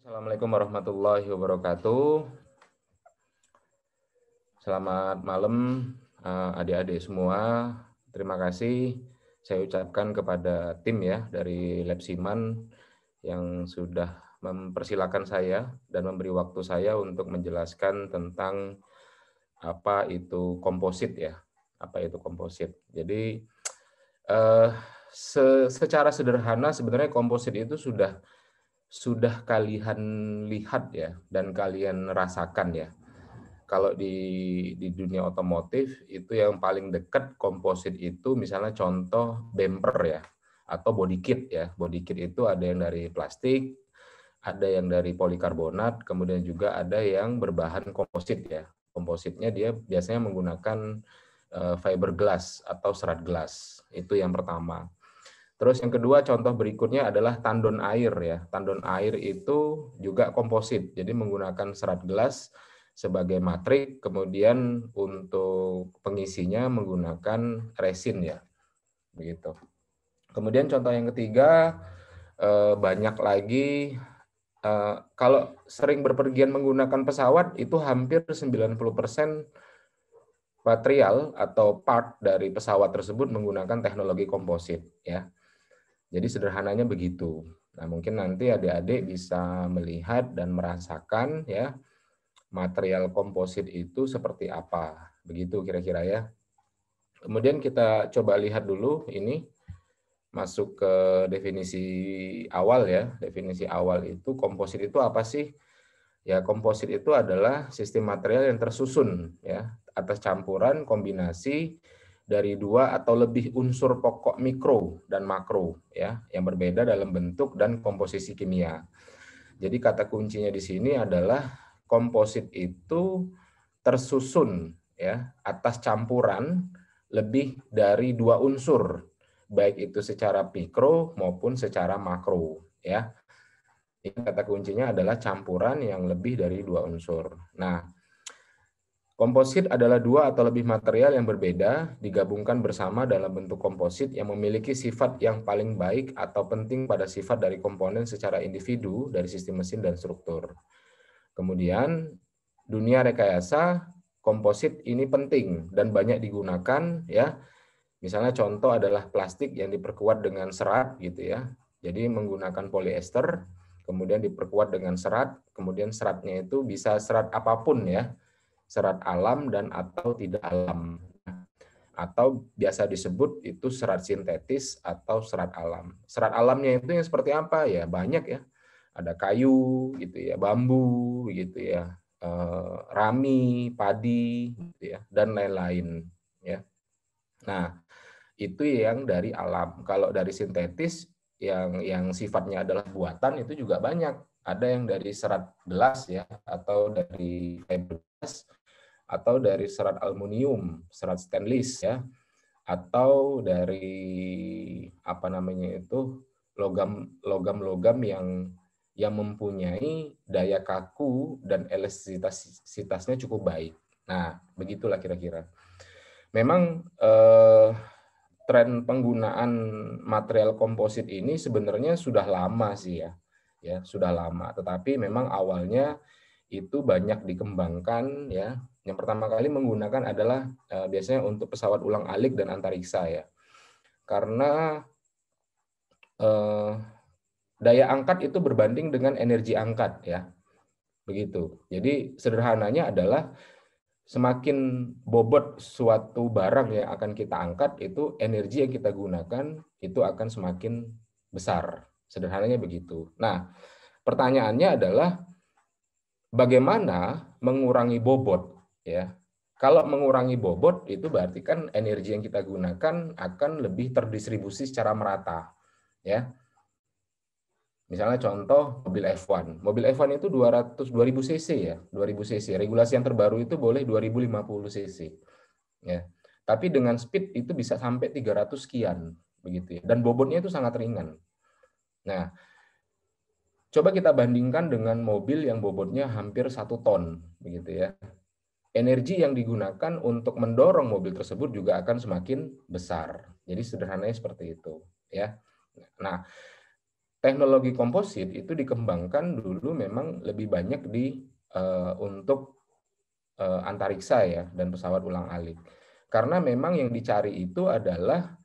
Assalamualaikum warahmatullahi wabarakatuh. Selamat malam adik-adik semua. Terima kasih saya ucapkan kepada tim ya dari Lab Siman yang sudah mempersilahkan saya dan memberi waktu saya untuk menjelaskan tentang apa itu komposit ya. Apa itu komposit. Jadi secara sederhana sebenarnya komposit itu sudah kalian lihat ya dan kalian rasakan ya. Kalau di dunia otomotif itu yang paling dekat komposit itu misalnya contoh bumper ya atau body kit ya. Body kit itu ada yang dari plastik, ada yang dari polikarbonat, kemudian juga ada yang berbahan komposit ya. Kompositnya dia biasanya menggunakan fiberglass atau serat gelas. Itu yang pertama. Terus yang kedua contoh berikutnya adalah tandon air ya. Tandon air itu juga komposit. Jadi menggunakan serat gelas sebagai matrik, kemudian untuk pengisinya menggunakan resin ya. Begitu. Kemudian contoh yang ketiga banyak lagi kalau sering berpergian menggunakan pesawat itu hampir 90% material atau part dari pesawat tersebut menggunakan teknologi komposit ya. Jadi sederhananya begitu. Nah, mungkin nanti adik-adik bisa melihat dan merasakan ya material komposit itu seperti apa. Begitu kira-kira ya. Kemudian kita coba lihat dulu ini masuk ke definisi awal ya. Definisi awal itu komposit itu apa sih? Ya, komposit itu adalah sistem material yang tersusun ya atas campuran kombinasi dari dua atau lebih unsur pokok mikro dan makro ya yang berbeda dalam bentuk dan komposisi kimia. Jadi kata kuncinya di sini adalah komposit itu tersusun ya atas campuran lebih dari dua unsur baik itu secara mikro maupun secara makro ya. Ini kata kuncinya adalah campuran yang lebih dari dua unsur. Nah, komposit adalah dua atau lebih material yang berbeda digabungkan bersama dalam bentuk komposit yang memiliki sifat yang paling baik atau penting pada sifat dari komponen secara individu dari sistem mesin dan struktur. Kemudian, dunia rekayasa komposit ini penting dan banyak digunakan ya. Misalnya contoh adalah plastik yang diperkuat dengan serat gitu ya. Jadi menggunakan polyester, kemudian diperkuat dengan serat, kemudian seratnya itu bisa serat apapun ya. Serat alam dan atau tidak alam. Atau biasa disebut itu serat sintetis atau serat alam. Serat alamnya itu yang seperti apa ya? Banyak ya. Ada kayu gitu ya, bambu gitu ya, rami, padi gitu ya, dan lain-lain ya. Nah, itu yang dari alam. Kalau dari sintetis yang sifatnya adalah buatan itu juga banyak. Ada yang dari serat gelas ya atau dari fiberglass atau dari serat aluminium, serat stainless ya, atau dari apa namanya itu logam-logam yang mempunyai daya kaku dan elastisitasnya cukup baik. Nah, begitulah kira-kira. Memang tren penggunaan material komposit ini sebenarnya sudah lama sih ya sudah lama. Tetapi memang awalnya itu banyak dikembangkan ya. Yang pertama kali menggunakan adalah biasanya untuk pesawat ulang-alik dan antariksa ya. Karena daya angkat itu berbanding dengan energi angkat ya. Begitu. Jadi sederhananya adalah semakin bobot suatu barang yang akan kita angkat, itu energi yang kita gunakan itu akan semakin besar. Sederhananya begitu. Nah, pertanyaannya adalah bagaimana mengurangi bobot ya. Kalau mengurangi bobot itu berarti kan energi yang kita gunakan akan lebih terdistribusi secara merata ya. Misalnya contoh mobil F1. Mobil F1 itu 2000 cc ya, 2000 cc. Regulasi yang terbaru itu boleh 2050 cc. Ya. Tapi dengan speed itu bisa sampai 300 sekian begitu ya. Dan bobotnya itu sangat ringan. Nah, coba kita bandingkan dengan mobil yang bobotnya hampir 1 ton begitu ya. Energi yang digunakan untuk mendorong mobil tersebut juga akan semakin besar. Jadi sederhananya seperti itu ya. Nah, teknologi komposit itu dikembangkan dulu memang lebih banyak untuk antariksa ya dan pesawat ulang-alik. Karena memang yang dicari itu adalah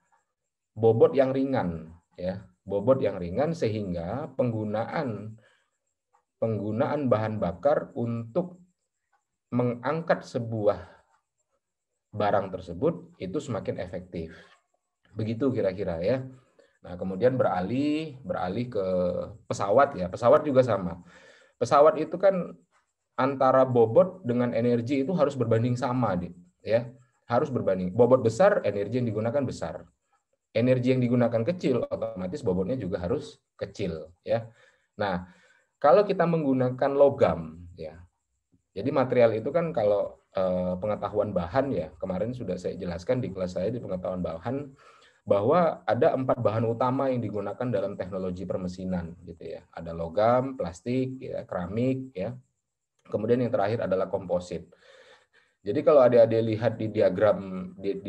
bobot yang ringan ya, bobot yang ringan sehingga penggunaan bahan bakar untuk mengangkat sebuah barang tersebut itu semakin efektif. Begitu kira-kira ya. Nah, kemudian beralih ke pesawat ya. Pesawat juga sama. Pesawat itu kan antara bobot dengan energi itu harus berbanding sama, ya. Harus berbanding. Bobot besar, energi yang digunakan besar. Energi yang digunakan kecil, otomatis bobotnya juga harus kecil, ya. Nah, kalau kita menggunakan logam, ya. Jadi material itu kan kalau pengetahuan bahan ya, kemarin sudah saya jelaskan di kelas saya di pengetahuan bahan bahwa ada 4 bahan utama yang digunakan dalam teknologi permesinan gitu ya. Ada logam, plastik, ya, keramik ya. Kemudian yang terakhir adalah komposit. Jadi kalau adik-adik lihat di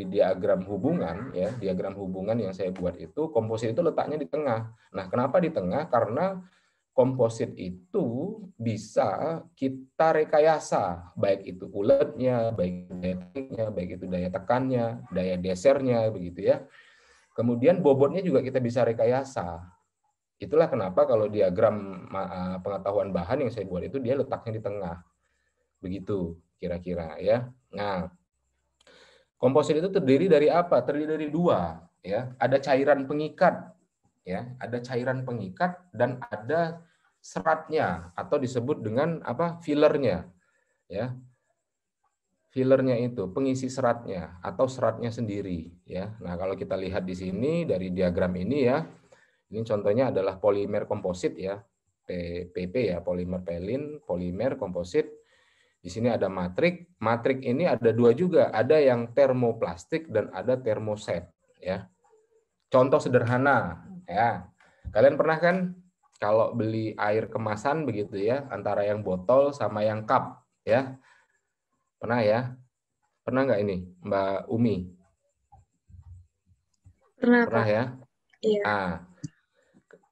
diagram hubungan ya, diagram hubungan yang saya buat itu komposit itu letaknya di tengah. Nah, kenapa di tengah? Karena komposit itu bisa kita rekayasa, baik itu uletnya, baik daya tariknya, baik itu daya tekannya, daya gesernya begitu ya. Kemudian bobotnya juga kita bisa rekayasa. Itulah kenapa kalau diagram pengetahuan bahan yang saya buat itu dia letaknya di tengah. Begitu kira-kira ya. Nah, komposit itu terdiri dari apa? Terdiri dari 2 ya. Ada cairan pengikat ya, ada cairan pengikat dan ada seratnya atau disebut dengan apa? Fillernya ya. Fillernya itu pengisi seratnya atau seratnya sendiri ya. Nah, kalau kita lihat di sini dari diagram ini ya, ini contohnya adalah polimer komposit ya, PP ya, polimer pelin, polimer komposit. Di sini ada matrik. Matrik ini ada 2 juga, ada yang termoplastik dan ada termoset ya. Contoh sederhana ya. Kalian pernah kan kalau beli air kemasan begitu ya, antara yang botol sama yang cup ya? Pernah ya? Pernah nggak ini, Mbak Umi? Pernah, Pernah Pak. ya? Iya. Ah,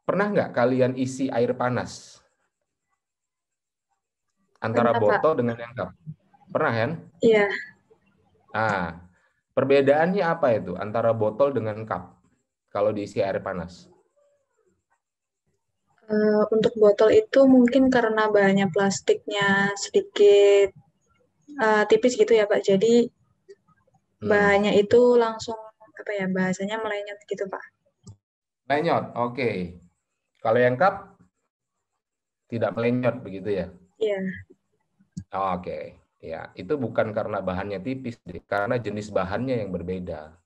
pernah nggak kalian isi air panas antara Pernah, Pak. botol dengan yang cup? Pernah kan? Iya. Ah, perbedaannya apa itu antara botol dengan cup kalau diisi air panas? Untuk botol itu mungkin karena bahannya plastiknya sedikit tipis gitu ya, Pak. Jadi Hmm. bahannya itu langsung apa ya bahasanya melenyot gitu, Pak. Melenyot, oke. Kalau yang cup tidak melenyot begitu ya? Iya. Oke, ya itu bukan karena bahannya tipis, karena jenis bahannya yang berbeda.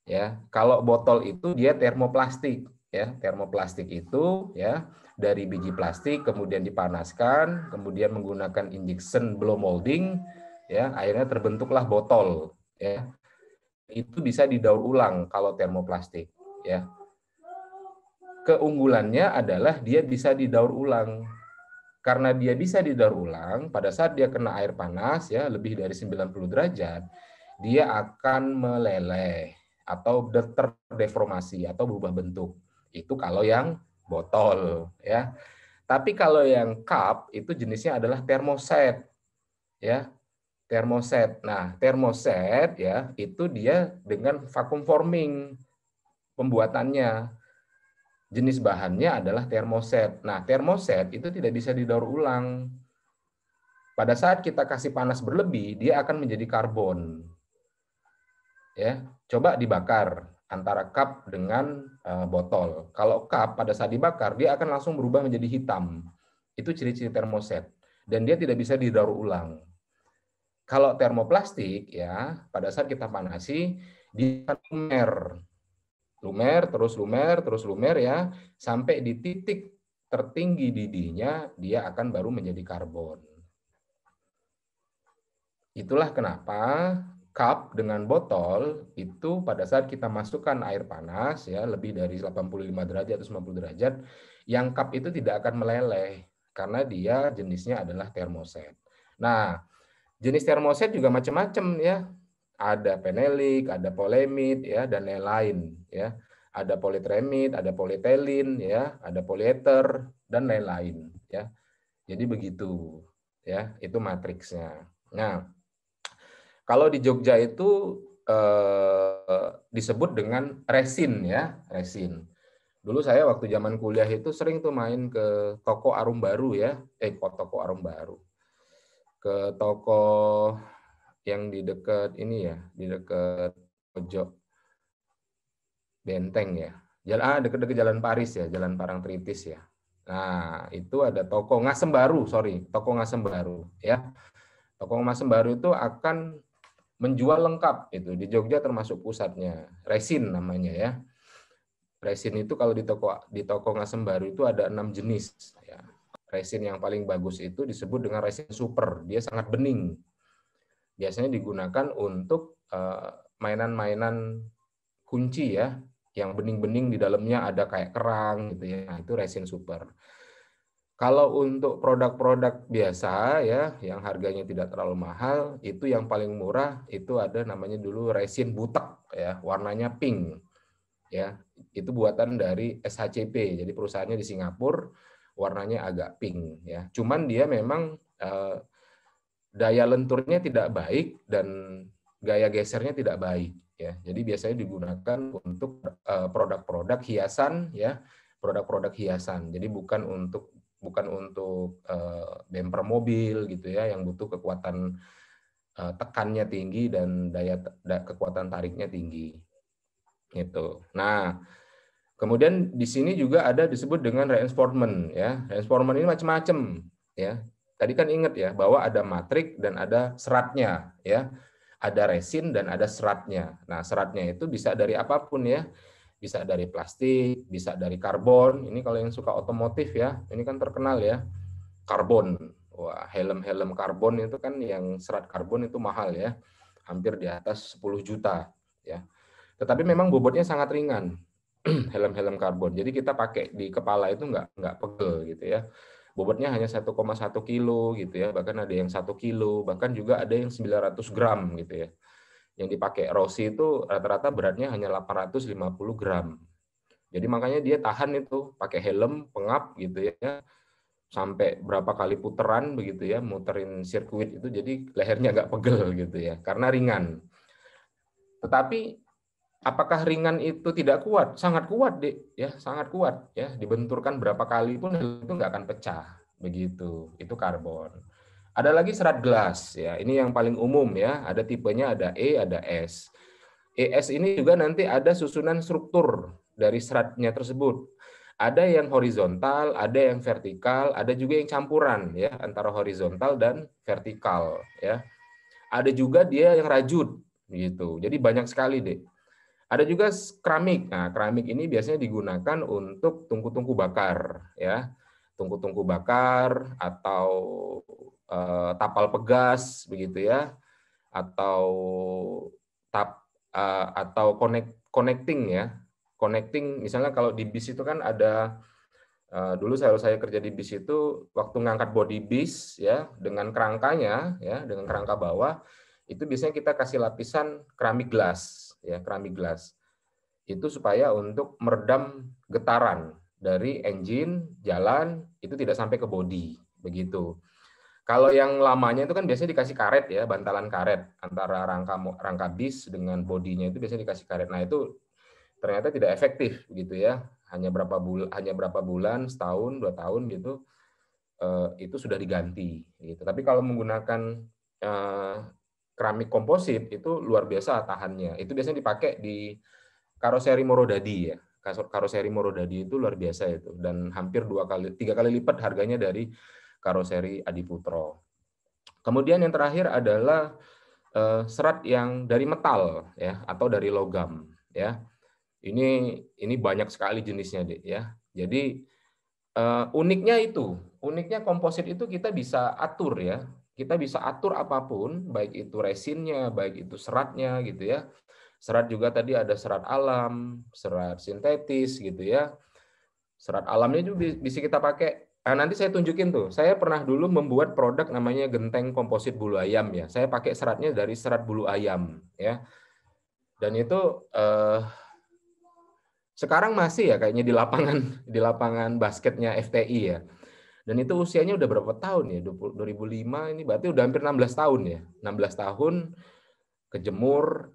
Ya, kalau botol itu dia termoplastik, ya termoplastik itu ya dari biji plastik kemudian dipanaskan, kemudian menggunakan injection blow molding, ya akhirnya terbentuklah botol, ya itu bisa didaur ulang kalau termoplastik, ya. Keunggulannya adalah dia bisa didaur ulang. Karena dia bisa didaur ulang, pada saat dia kena air panas ya lebih dari 90 derajat, dia akan meleleh atau terdeformasi atau berubah bentuk. Itu kalau yang botol ya. Tapi kalau yang cup itu jenisnya adalah termoset ya. Termoset. Nah, termoset ya itu dia dengan vacuum forming pembuatannya. Jenis bahannya adalah termoset. Nah, termoset itu tidak bisa didaur ulang. Pada saat kita kasih panas berlebih, dia akan menjadi karbon. Ya, coba dibakar antara cup dengan botol. Kalau cup pada saat dibakar, dia akan langsung berubah menjadi hitam. Itu ciri-ciri termoset. Dan dia tidak bisa didaur ulang. Kalau termoplastik, ya pada saat kita panasi, dia akan lumer. Lumer, terus lumer ya, sampai di titik tertinggi didihnya, dia akan baru menjadi karbon. Itulah kenapa cup dengan botol itu pada saat kita masukkan air panas ya lebih dari 85 derajat atau 90 derajat, yang cup itu tidak akan meleleh karena dia jenisnya adalah termoset. Nah, jenis termoset juga macam-macam ya. Ada penelik, ada polemit ya dan lain-lain ya. ada politremit, ada polietilin, ya, ada polieter dan lain-lain, ya. Jadi begitu, ya, itu matriksnya. Nah, kalau di Jogja itu disebut dengan resin, ya, resin. Dulu saya waktu zaman kuliah itu sering tuh main ke toko Arum Baru, ya, toko Arum Baru, ke toko yang di dekat ini ya, di dekat pojok Benteng ya. Dekat-dekat Jalan Paris ya, Jalan Parangtritis ya. Nah, itu ada toko Ngasem Baru, toko Ngasem Baru ya. Toko Ngasem Baru itu akan menjual lengkap itu di Jogja termasuk pusatnya. Resin namanya ya. Resin itu kalau di toko Ngasem Baru itu ada 6 jenis ya. Resin yang paling bagus itu disebut dengan resin super. Dia sangat bening. Biasanya digunakan untuk mainan-mainan kunci ya, yang bening-bening di dalamnya ada kayak kerang gitu ya. Nah, itu resin super. Kalau untuk produk-produk biasa ya, yang harganya tidak terlalu mahal, itu yang paling murah itu ada namanya dulu resin butek ya, warnanya pink. Ya, itu buatan dari SHCP. Jadi perusahaannya di Singapura, warnanya agak pink ya. Cuman dia memang daya lenturnya tidak baik dan gaya gesernya tidak baik ya. Jadi biasanya digunakan untuk produk-produk hiasan ya, produk-produk hiasan. Jadi bukan untuk bumper mobil gitu ya, yang butuh kekuatan tekannya tinggi dan kekuatan tariknya tinggi. Gitu. Nah, kemudian di sini juga ada disebut dengan reinforcement ya. Reinforcement ini macam-macam ya. Tadi kan ingat ya bahwa ada matrik dan ada seratnya ya. Ada resin dan ada seratnya. Nah, seratnya itu bisa dari apapun ya. Bisa dari plastik, bisa dari karbon. Ini kalau yang suka otomotif ya, ini kan terkenal ya. Karbon. Wah, helm-helm karbon itu kan yang serat karbon itu mahal ya. Hampir di atas 10 juta ya. Tetapi memang bobotnya sangat ringan. Helm-helm karbon. Jadi kita pakai di kepala itu nggak pegel gitu ya. Bobotnya hanya 1,1 kilo gitu ya, bahkan ada yang 1 kilo, bahkan juga ada yang 900 gram gitu ya. Yang dipakai Rossi itu rata-rata beratnya hanya 850 gram. Jadi makanya dia tahan itu pakai helm, pengap gitu ya, sampai berapa kali puteran begitu ya, muterin sirkuit itu, jadi lehernya nggak pegel gitu ya, karena ringan. Tetapi apakah ringan itu tidak kuat? Sangat kuat, Dek. Ya, sangat kuat. Ya, dibenturkan berapa kali pun itu nggak akan pecah. Begitu. Itu karbon. Ada lagi serat gelas. Ya, ini yang paling umum ya. Ada tipenya, ada E, ada S. ES ini juga nanti ada susunan struktur dari seratnya tersebut. Ada yang horizontal, ada yang vertikal, ada juga yang campuran ya antara horizontal dan vertikal ya. Ada juga dia yang rajut gitu. Jadi banyak sekali, Dek. Ada juga keramik. Nah, keramik ini biasanya digunakan untuk tungku-tungku bakar, ya, tungku-tungku bakar atau tapal pegas, begitu ya, atau connecting ya, connecting. Misalnya kalau di bis itu kan ada dulu saya kerja di bis itu waktu ngangkat bodi bis ya dengan kerangkanya ya, dengan kerangka bawah itu biasanya kita kasih lapisan keramik gelas ya, keramik gelas. Itu supaya untuk meredam getaran dari engine jalan itu tidak sampai ke bodi begitu. Kalau yang lamanya itu kan biasanya dikasih karet ya, bantalan karet antara rangka bis dengan bodinya itu biasanya dikasih karet. Nah, itu ternyata tidak efektif gitu ya. Hanya berapa bulan, setahun, 2 tahun gitu itu sudah diganti gitu. Tapi kalau menggunakan keramik komposit itu luar biasa tahannya. Itu biasanya dipakai di karoseri Morodadi ya. Karoseri Morodadi itu luar biasa itu dan hampir 3 kali lipat harganya dari karoseri Adiputro. Kemudian yang terakhir adalah serat yang dari metal ya atau dari logam ya. Ini banyak sekali jenisnya, Dek ya. Jadi uniknya komposit itu kita bisa atur ya. Kita bisa atur apapun, baik itu resinnya, baik itu seratnya gitu ya. Serat juga tadi ada serat alam, serat sintetis gitu ya. Serat alamnya juga bisa kita pakai. Nah, nanti saya tunjukin tuh. Saya pernah dulu membuat produk namanya genteng komposit bulu ayam ya. Saya pakai seratnya dari serat bulu ayam ya. Dan itu Sekarang masih ya kayaknya di lapangan basketnya FTI ya. Dan itu usianya udah berapa tahun ya? 2005 ini berarti udah hampir 16 tahun ya. 16 tahun kejemur,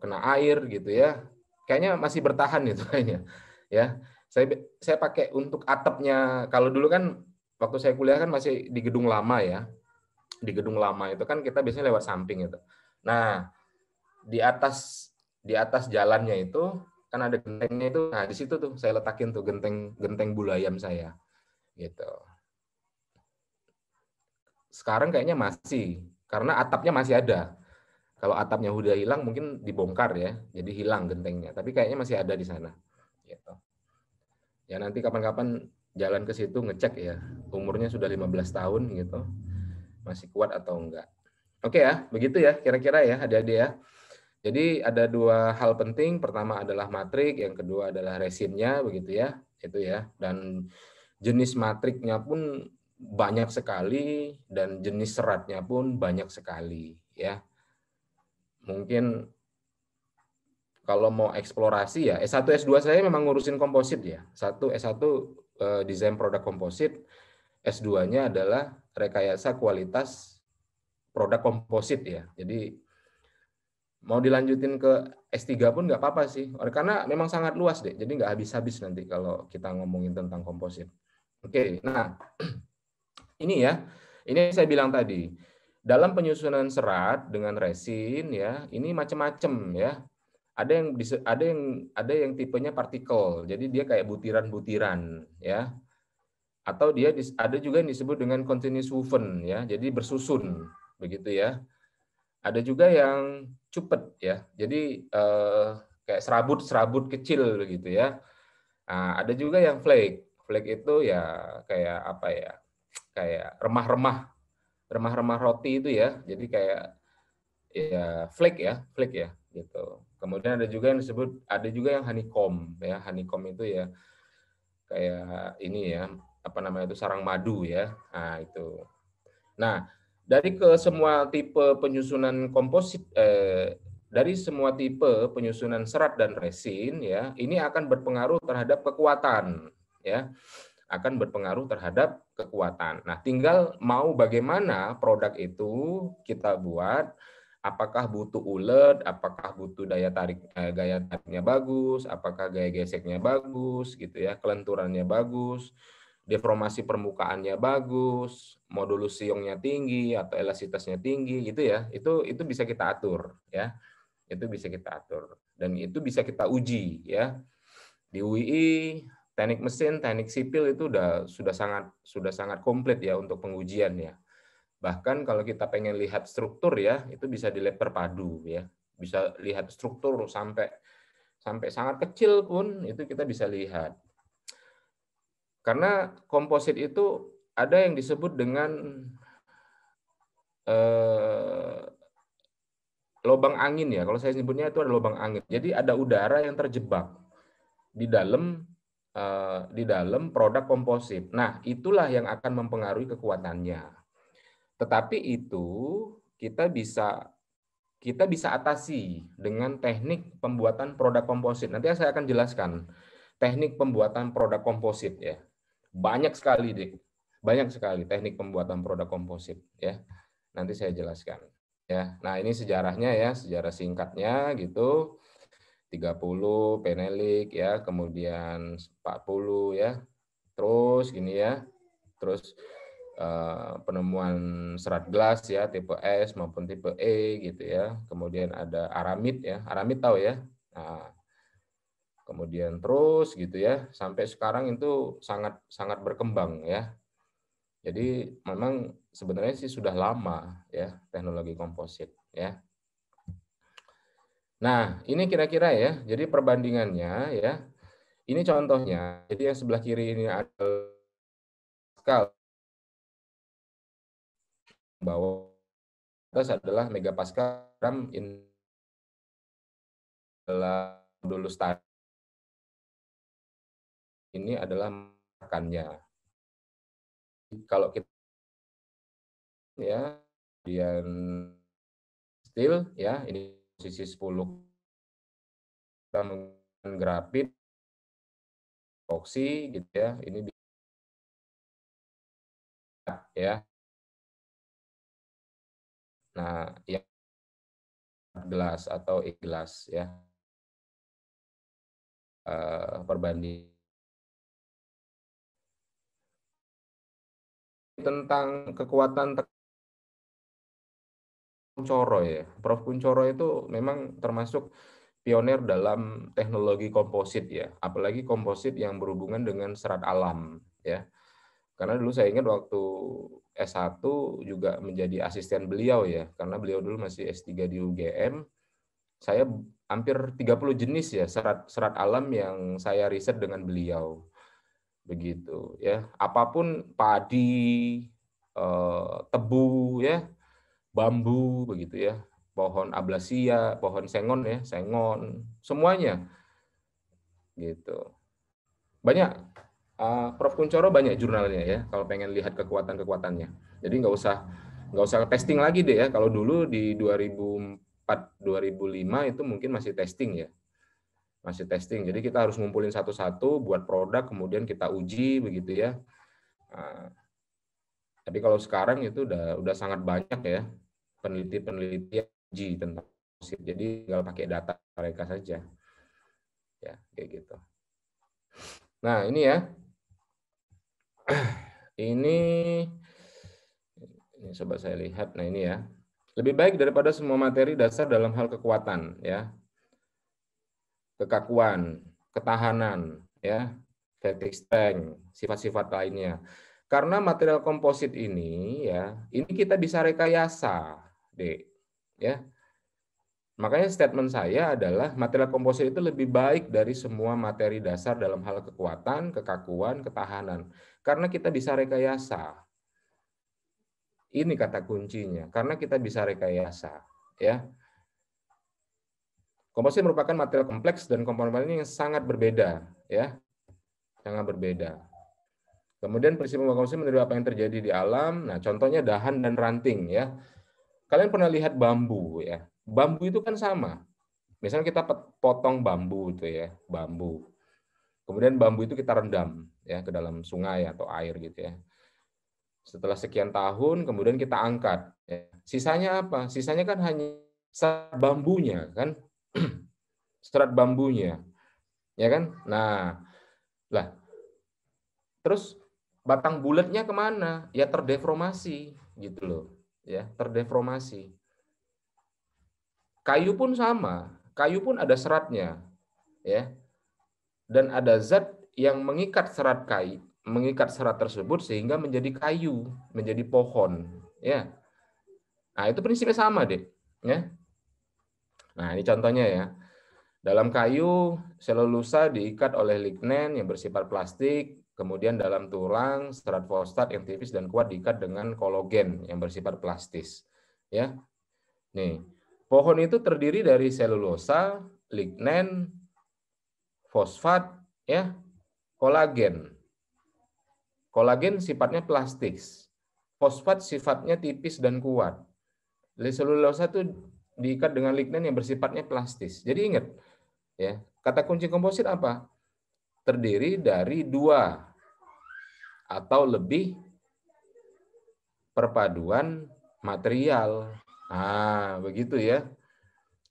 kena air gitu ya. Kayaknya masih bertahan itu kayaknya. Ya. Saya pakai untuk atapnya. Kalau dulu kan waktu saya kuliah kan masih di gedung lama ya. Di gedung lama itu kan kita biasanya lewat samping itu. Nah, di atas jalannya itu kan ada gentengnya itu. Nah, di situ tuh saya letakin tuh genteng bulayam saya gitu. Sekarang kayaknya masih karena atapnya masih ada. Kalau atapnya udah hilang mungkin dibongkar ya. Jadi hilang gentengnya, tapi kayaknya masih ada di sana gitu. Ya nanti kapan-kapan jalan ke situ ngecek ya. Umurnya sudah 15 tahun gitu. Masih kuat atau enggak. Oke ya, begitu ya kira-kira ya adik-adik ya. Jadi ada dua hal penting, pertama adalah matrik, yang kedua adalah resinnya, begitu ya, itu ya. Dan jenis matriknya pun banyak sekali dan jenis seratnya pun banyak sekali, ya. Mungkin kalau mau eksplorasi ya, S1 S2 saya memang ngurusin komposit ya. S1 desain produk komposit, S2-nya adalah rekayasa kualitas produk komposit ya. Jadi mau dilanjutin ke S3 pun nggak apa-apa sih. Karena memang sangat luas deh. Jadi nggak habis-habis nanti kalau kita ngomongin tentang komposit. Oke, nah ini ya. Ini saya bilang tadi. Dalam penyusunan serat dengan resin ya, ini macam-macam ya. Ada yang tipenya partikel. Jadi dia kayak butiran-butiran ya. Atau dia ada juga yang disebut dengan continuous woven ya. Jadi bersusun begitu ya. Ada juga yang cupet ya, jadi kayak serabut-serabut kecil begitu ya. Nah, ada juga yang flake. Flake itu ya kayak apa ya? Kayak remah-remah roti itu ya. Jadi kayak ya flake ya gitu. Kemudian ada juga yang honeycomb ya. Honeycomb itu ya kayak ini ya, apa namanya itu sarang madu ya. Nah, itu. Nah, dari semua tipe penyusunan serat dan resin ya, ini akan berpengaruh terhadap kekuatan ya, akan berpengaruh terhadap kekuatan. Nah, tinggal mau bagaimana produk itu kita buat, apakah butuh ulet, apakah butuh gaya tariknya bagus, apakah gaya geseknya bagus gitu ya, kelenturannya bagus, deformasi permukaannya bagus, modulus siongnya tinggi atau elastisitasnya tinggi gitu ya. Itu bisa kita atur ya. Itu bisa kita atur dan itu bisa kita uji ya. Di UII teknik mesin, teknik sipil itu sudah sangat komplit ya untuk pengujian ya. Bahkan kalau kita pengen lihat struktur ya, itu bisa di lab terpadu ya. Bisa lihat struktur sampai sangat kecil pun itu kita bisa lihat. Karena komposit itu ada yang disebut dengan lubang angin ya. Kalau saya sebutnya itu ada lubang angin. Jadi ada udara yang terjebak di dalam produk komposit. Nah, itulah yang akan mempengaruhi kekuatannya. Tetapi itu kita bisa atasi dengan teknik pembuatan produk komposit. Nanti saya akan jelaskan teknik pembuatan produk komposit ya. Banyak sekali deh. Banyak sekali teknik pembuatan produk komposit ya. Nanti saya jelaskan. Ya. Nah, ini sejarahnya ya, sejarah singkatnya gitu. 30 penelik ya, kemudian 40 ya. Terus gini ya. Terus penemuan serat gelas ya, tipe S maupun tipe E gitu ya. Kemudian ada aramid ya. Aramid tahu ya. Nah, kemudian terus gitu ya, sampai sekarang itu sangat sangat berkembang ya. Jadi memang sebenarnya sih sudah lama ya teknologi komposit ya. Nah, ini kira-kira ya. Jadi perbandingannya ya. Ini contohnya. Jadi yang sebelah kiri ini adalah Pascal, bawah atas adalah megapascal, adalah modulus tadi. Ini adalah makannya. Kalau kita ya, kemudian steel ya, ini posisi 10 kita grafit, epoksi gitu ya. Ini ya. Nah, yang gelas atau e-glass ya. Perbanding tentang kekuatan Kuncoro ya. Prof. Kuncoro itu memang termasuk pionir dalam teknologi komposit ya, apalagi komposit yang berhubungan dengan serat alam ya. Karena dulu saya ingat waktu S1 juga menjadi asisten beliau ya, karena beliau dulu masih S3 di UGM. Saya hampir 30 jenis ya serat alam yang saya riset dengan beliau. Begitu ya. Apapun padi, tebu ya, bambu begitu ya, pohon ablasia, pohon sengon ya, sengon, semuanya gitu. Banyak Prof. Kuncoro banyak jurnalnya ya kalau pengen lihat kekuatan-kekuatannya. Jadi nggak usah testing lagi deh ya. Kalau dulu di 2004 2005 itu mungkin masih testing ya. Masih testing. Jadi kita harus ngumpulin satu-satu buat produk kemudian kita uji begitu ya. Tapi kalau sekarang itu udah sangat banyak ya peneliti-peneliti yang uji tentang komposit. Jadi tinggal pakai data mereka saja. Ya, kayak gitu. Nah, ini ya. Ini coba saya lihat. Nah, ini ya. Lebih baik daripada semua materi dasar dalam hal kekuatan ya. Kekakuan, ketahanan ya, static strength, sifat-sifat lainnya. Karena material komposit ini ya, ini kita bisa rekayasa, Dek. Ya. Makanya statement saya adalah material komposit itu lebih baik dari semua materi dasar dalam hal kekuatan, kekakuan, ketahanan. Karena kita bisa rekayasa. Ini kata kuncinya, karena kita bisa rekayasa. Ya. Komposit merupakan material kompleks dan komponen-komponennya yang sangat berbeda. Ya. Sangat berbeda. Kemudian prinsip pembangunan komposit meniru apa yang terjadi di alam. Nah, contohnya dahan dan ranting. Ya. Kalian pernah lihat bambu ya? Bambu itu kan sama. Misalnya kita potong bambu itu ya, bambu. Kemudian bambu itu kita rendam ya ke dalam sungai atau air gitu ya. Setelah sekian tahun kemudian kita angkat. Ya. Sisanya apa? Sisanya kan hanya serat bambunya kan, serat bambunya, ya kan? Nah, lah terus batang bulatnya kemana? Ya terdeformasi gitu loh, ya terdeformasi. Kayu pun sama, kayu pun ada seratnya, ya. Dan ada zat yang mengikat serat kayu, mengikat serat tersebut sehingga menjadi kayu, menjadi pohon, ya. Nah, itu prinsipnya sama, Dek, ya. Nah, ini contohnya ya. Dalam kayu, selulosa diikat oleh lignin yang bersifat plastik, kemudian dalam tulang, serat fosfat yang tipis dan kuat diikat dengan kolagen yang bersifat plastis, ya. Nih, pohon itu terdiri dari selulosa, lignin, fosfat, ya, kolagen. Kolagen sifatnya plastis, fosfat sifatnya tipis dan kuat. Selulosa itu diikat dengan lignin yang bersifatnya plastis. Jadi ingat, ya, kata kunci komposit apa? Terdiri dari dua atau lebih perpaduan material. Nah, begitu ya.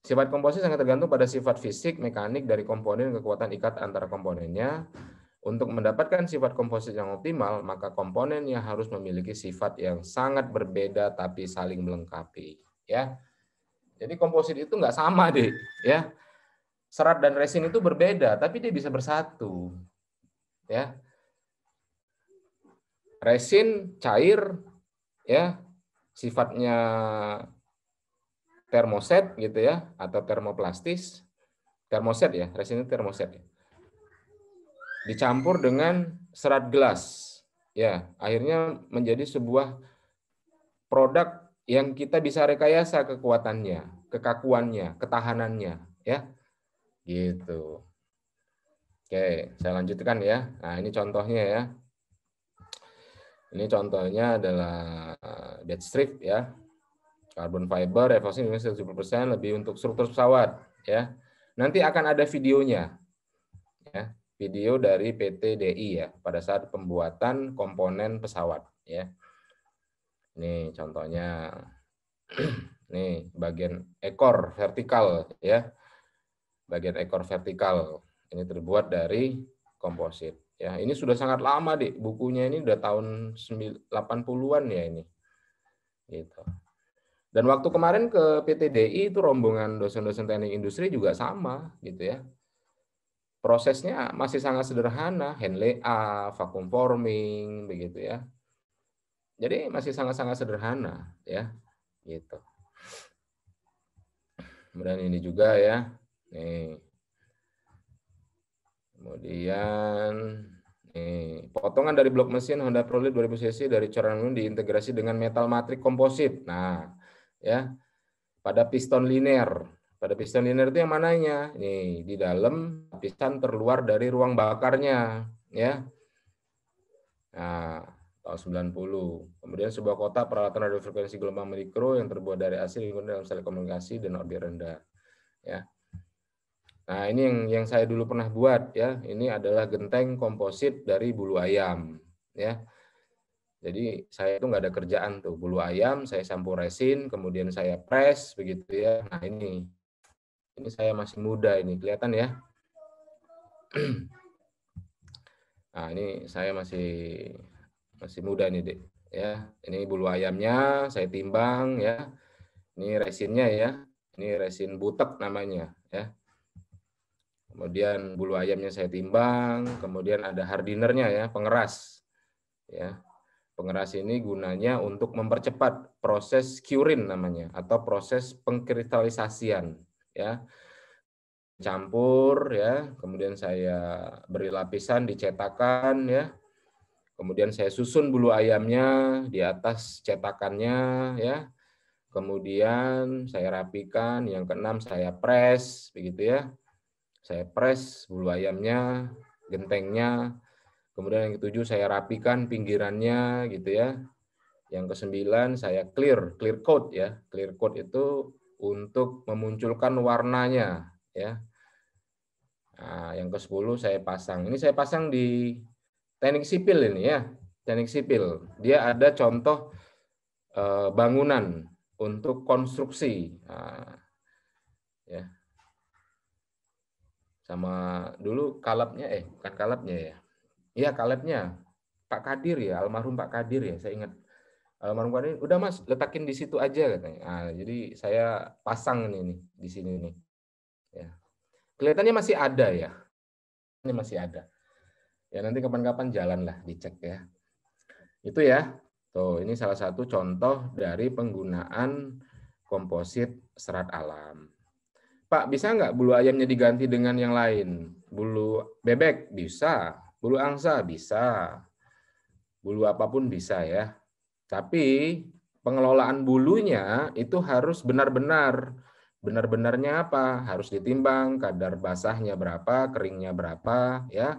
Sifat komposit sangat tergantung pada sifat fisik, mekanik dari komponen, kekuatan ikat antara komponennya. Untuk mendapatkan sifat komposit yang optimal, maka komponennya harus memiliki sifat yang sangat berbeda tapi saling melengkapi. Ya, jadi komposit itu nggak sama deh. Ya, serat dan resin itu berbeda, tapi dia bisa bersatu. Ya, resin cair, ya, sifatnya termoset gitu ya, atau termoplastis. Termoset ya, resin itu termoset ya. Dicampur dengan serat gelas. Ya, akhirnya menjadi sebuah produk yang kita bisa rekayasa kekuatannya, kekakuannya, ketahanannya, ya. Gitu. Oke, saya lanjutkan ya. Nah, ini contohnya ya. Ini contohnya adalah dead strip ya. Carbon fiber evaluasi 70% lebih untuk struktur pesawat ya. Nanti akan ada videonya. video dari PT DI ya pada saat pembuatan komponen pesawat ya. Ini contohnya. Nih, bagian ekor vertikal ya. Bagian ekor vertikal. Ini terbuat dari komposit. Ya, ini sudah sangat lama, Dik. Bukunya ini udah tahun 80-an ya ini. Gitu. Dan waktu kemarin ke PTDI itu rombongan dosen-dosen teknik industri juga sama gitu ya. Prosesnya masih sangat sederhana, hand layout, vacuum forming begitu ya. Jadi masih sangat-sangat sederhana ya. Gitu. Kemudian ini juga ya. Nih. Kemudian nih, potongan dari blok mesin Honda Prolid 2000 cc dari coran aluminium diintegrasi dengan metal matrik komposit. Nah, ya. Pada piston linear. Pada piston linear itu yang mananya? Nih, di dalam lapisan terluar dari ruang bakarnya, ya. Nah, tahun 90. Kemudian sebuah kotak peralatan radio frekuensi gelombang mikro yang terbuat dari asil digunakan dalam telekomunikasi dan orbit rendah, ya. Nah, ini yang saya dulu pernah buat ya. Ini adalah genteng komposit dari bulu ayam, ya. Jadi saya itu nggak ada kerjaan tuh, bulu ayam saya campur resin, kemudian saya press begitu ya. Nah, ini saya masih muda ini, kelihatan ya. Nah, ini saya masih muda nih, Dek. Ya, ini bulu ayamnya saya timbang ya. Ini resinnya ya. Ini resin butek namanya ya. Kemudian bulu ayamnya saya timbang, kemudian ada hardinernya ya, pengeras. Ya. Pengeras ini gunanya untuk mempercepat proses curing namanya atau proses pengkristalisasian ya. Campur ya, kemudian saya beri lapisan dicetakan ya. Kemudian saya susun bulu ayamnya di atas cetakannya ya. Kemudian saya rapikan, yang keenam saya press begitu ya. Saya press bulu ayamnya, gentengnya. Kemudian yang ketujuh saya rapikan pinggirannya gitu ya. Yang kesembilan saya clear coat ya. Clear coat itu untuk memunculkan warnanya ya. Nah, yang ke-10 saya pasang. Ini saya pasang di teknik sipil ini ya. Teknik sipil. Dia ada contoh bangunan untuk konstruksi. Nah, ya. Sama dulu kalapnya bukan kalapnya ya. Iya, kalapnya Pak Kadir ya, almarhum Pak Kadir ya, saya ingat. Almarhum Pak Kadir, udah Mas, letakin di situ aja katanya. Nah, jadi saya pasang ini nih di sini nih. Ya. Kelihatannya masih ada ya. Ini masih ada. Ya nanti kapan-kapan jalan lah dicek ya. Itu ya. Tuh, ini salah satu contoh dari penggunaan komposit serat alam. Pak, bisa nggak bulu ayamnya diganti dengan yang lain? Bulu bebek bisa, bulu angsa bisa, bulu apapun bisa ya. Tapi pengelolaan bulunya itu harus benar-benarnya apa? Harus ditimbang kadar basahnya berapa, keringnya berapa ya.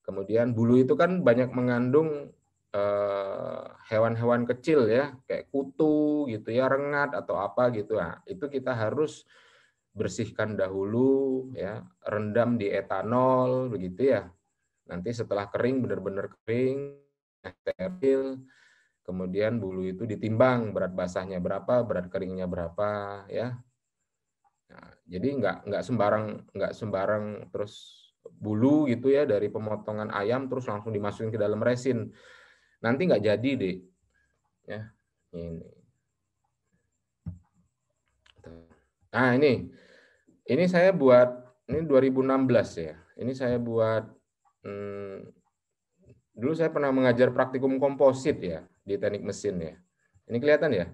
Kemudian bulu itu kan banyak mengandung hewan-hewan kecil ya, kayak kutu gitu ya, rengat atau apa gitu. Nah, itu kita harus bersihkan dahulu ya, rendam di etanol begitu ya. Nanti setelah kering benar-benar kering, steril, kemudian bulu itu ditimbang berat basahnya berapa, berat keringnya berapa ya. Nah, jadi nggak sembarang terus bulu gitu ya dari pemotongan ayam terus langsung dimasukin ke dalam resin. Nanti nggak jadi deh. Ya, ini. Nah ini saya buat ini 2016 ya. Ini saya buat dulu saya pernah mengajar praktikum komposit ya di teknik mesin ya. Ini kelihatan ya?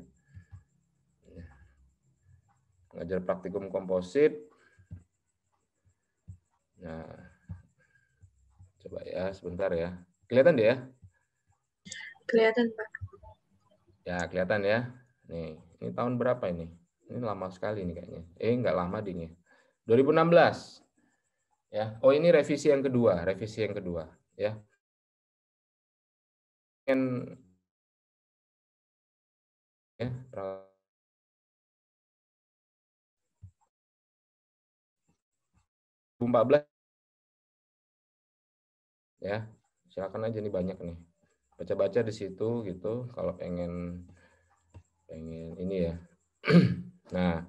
Mengajar praktikum komposit. Nah, coba ya sebentar ya. Kelihatan deh ya? Kelihatan, Pak. Ya, kelihatan ya. Ini tahun berapa ini? Ini lama sekali nih kayaknya. Nggak lama dingin. 2016. Ya. Oh, ini revisi yang kedua, ya. Ya, 2014 Ya, silakan aja nih, banyak nih. Baca-baca di situ gitu kalau pengen ini ya. Nah,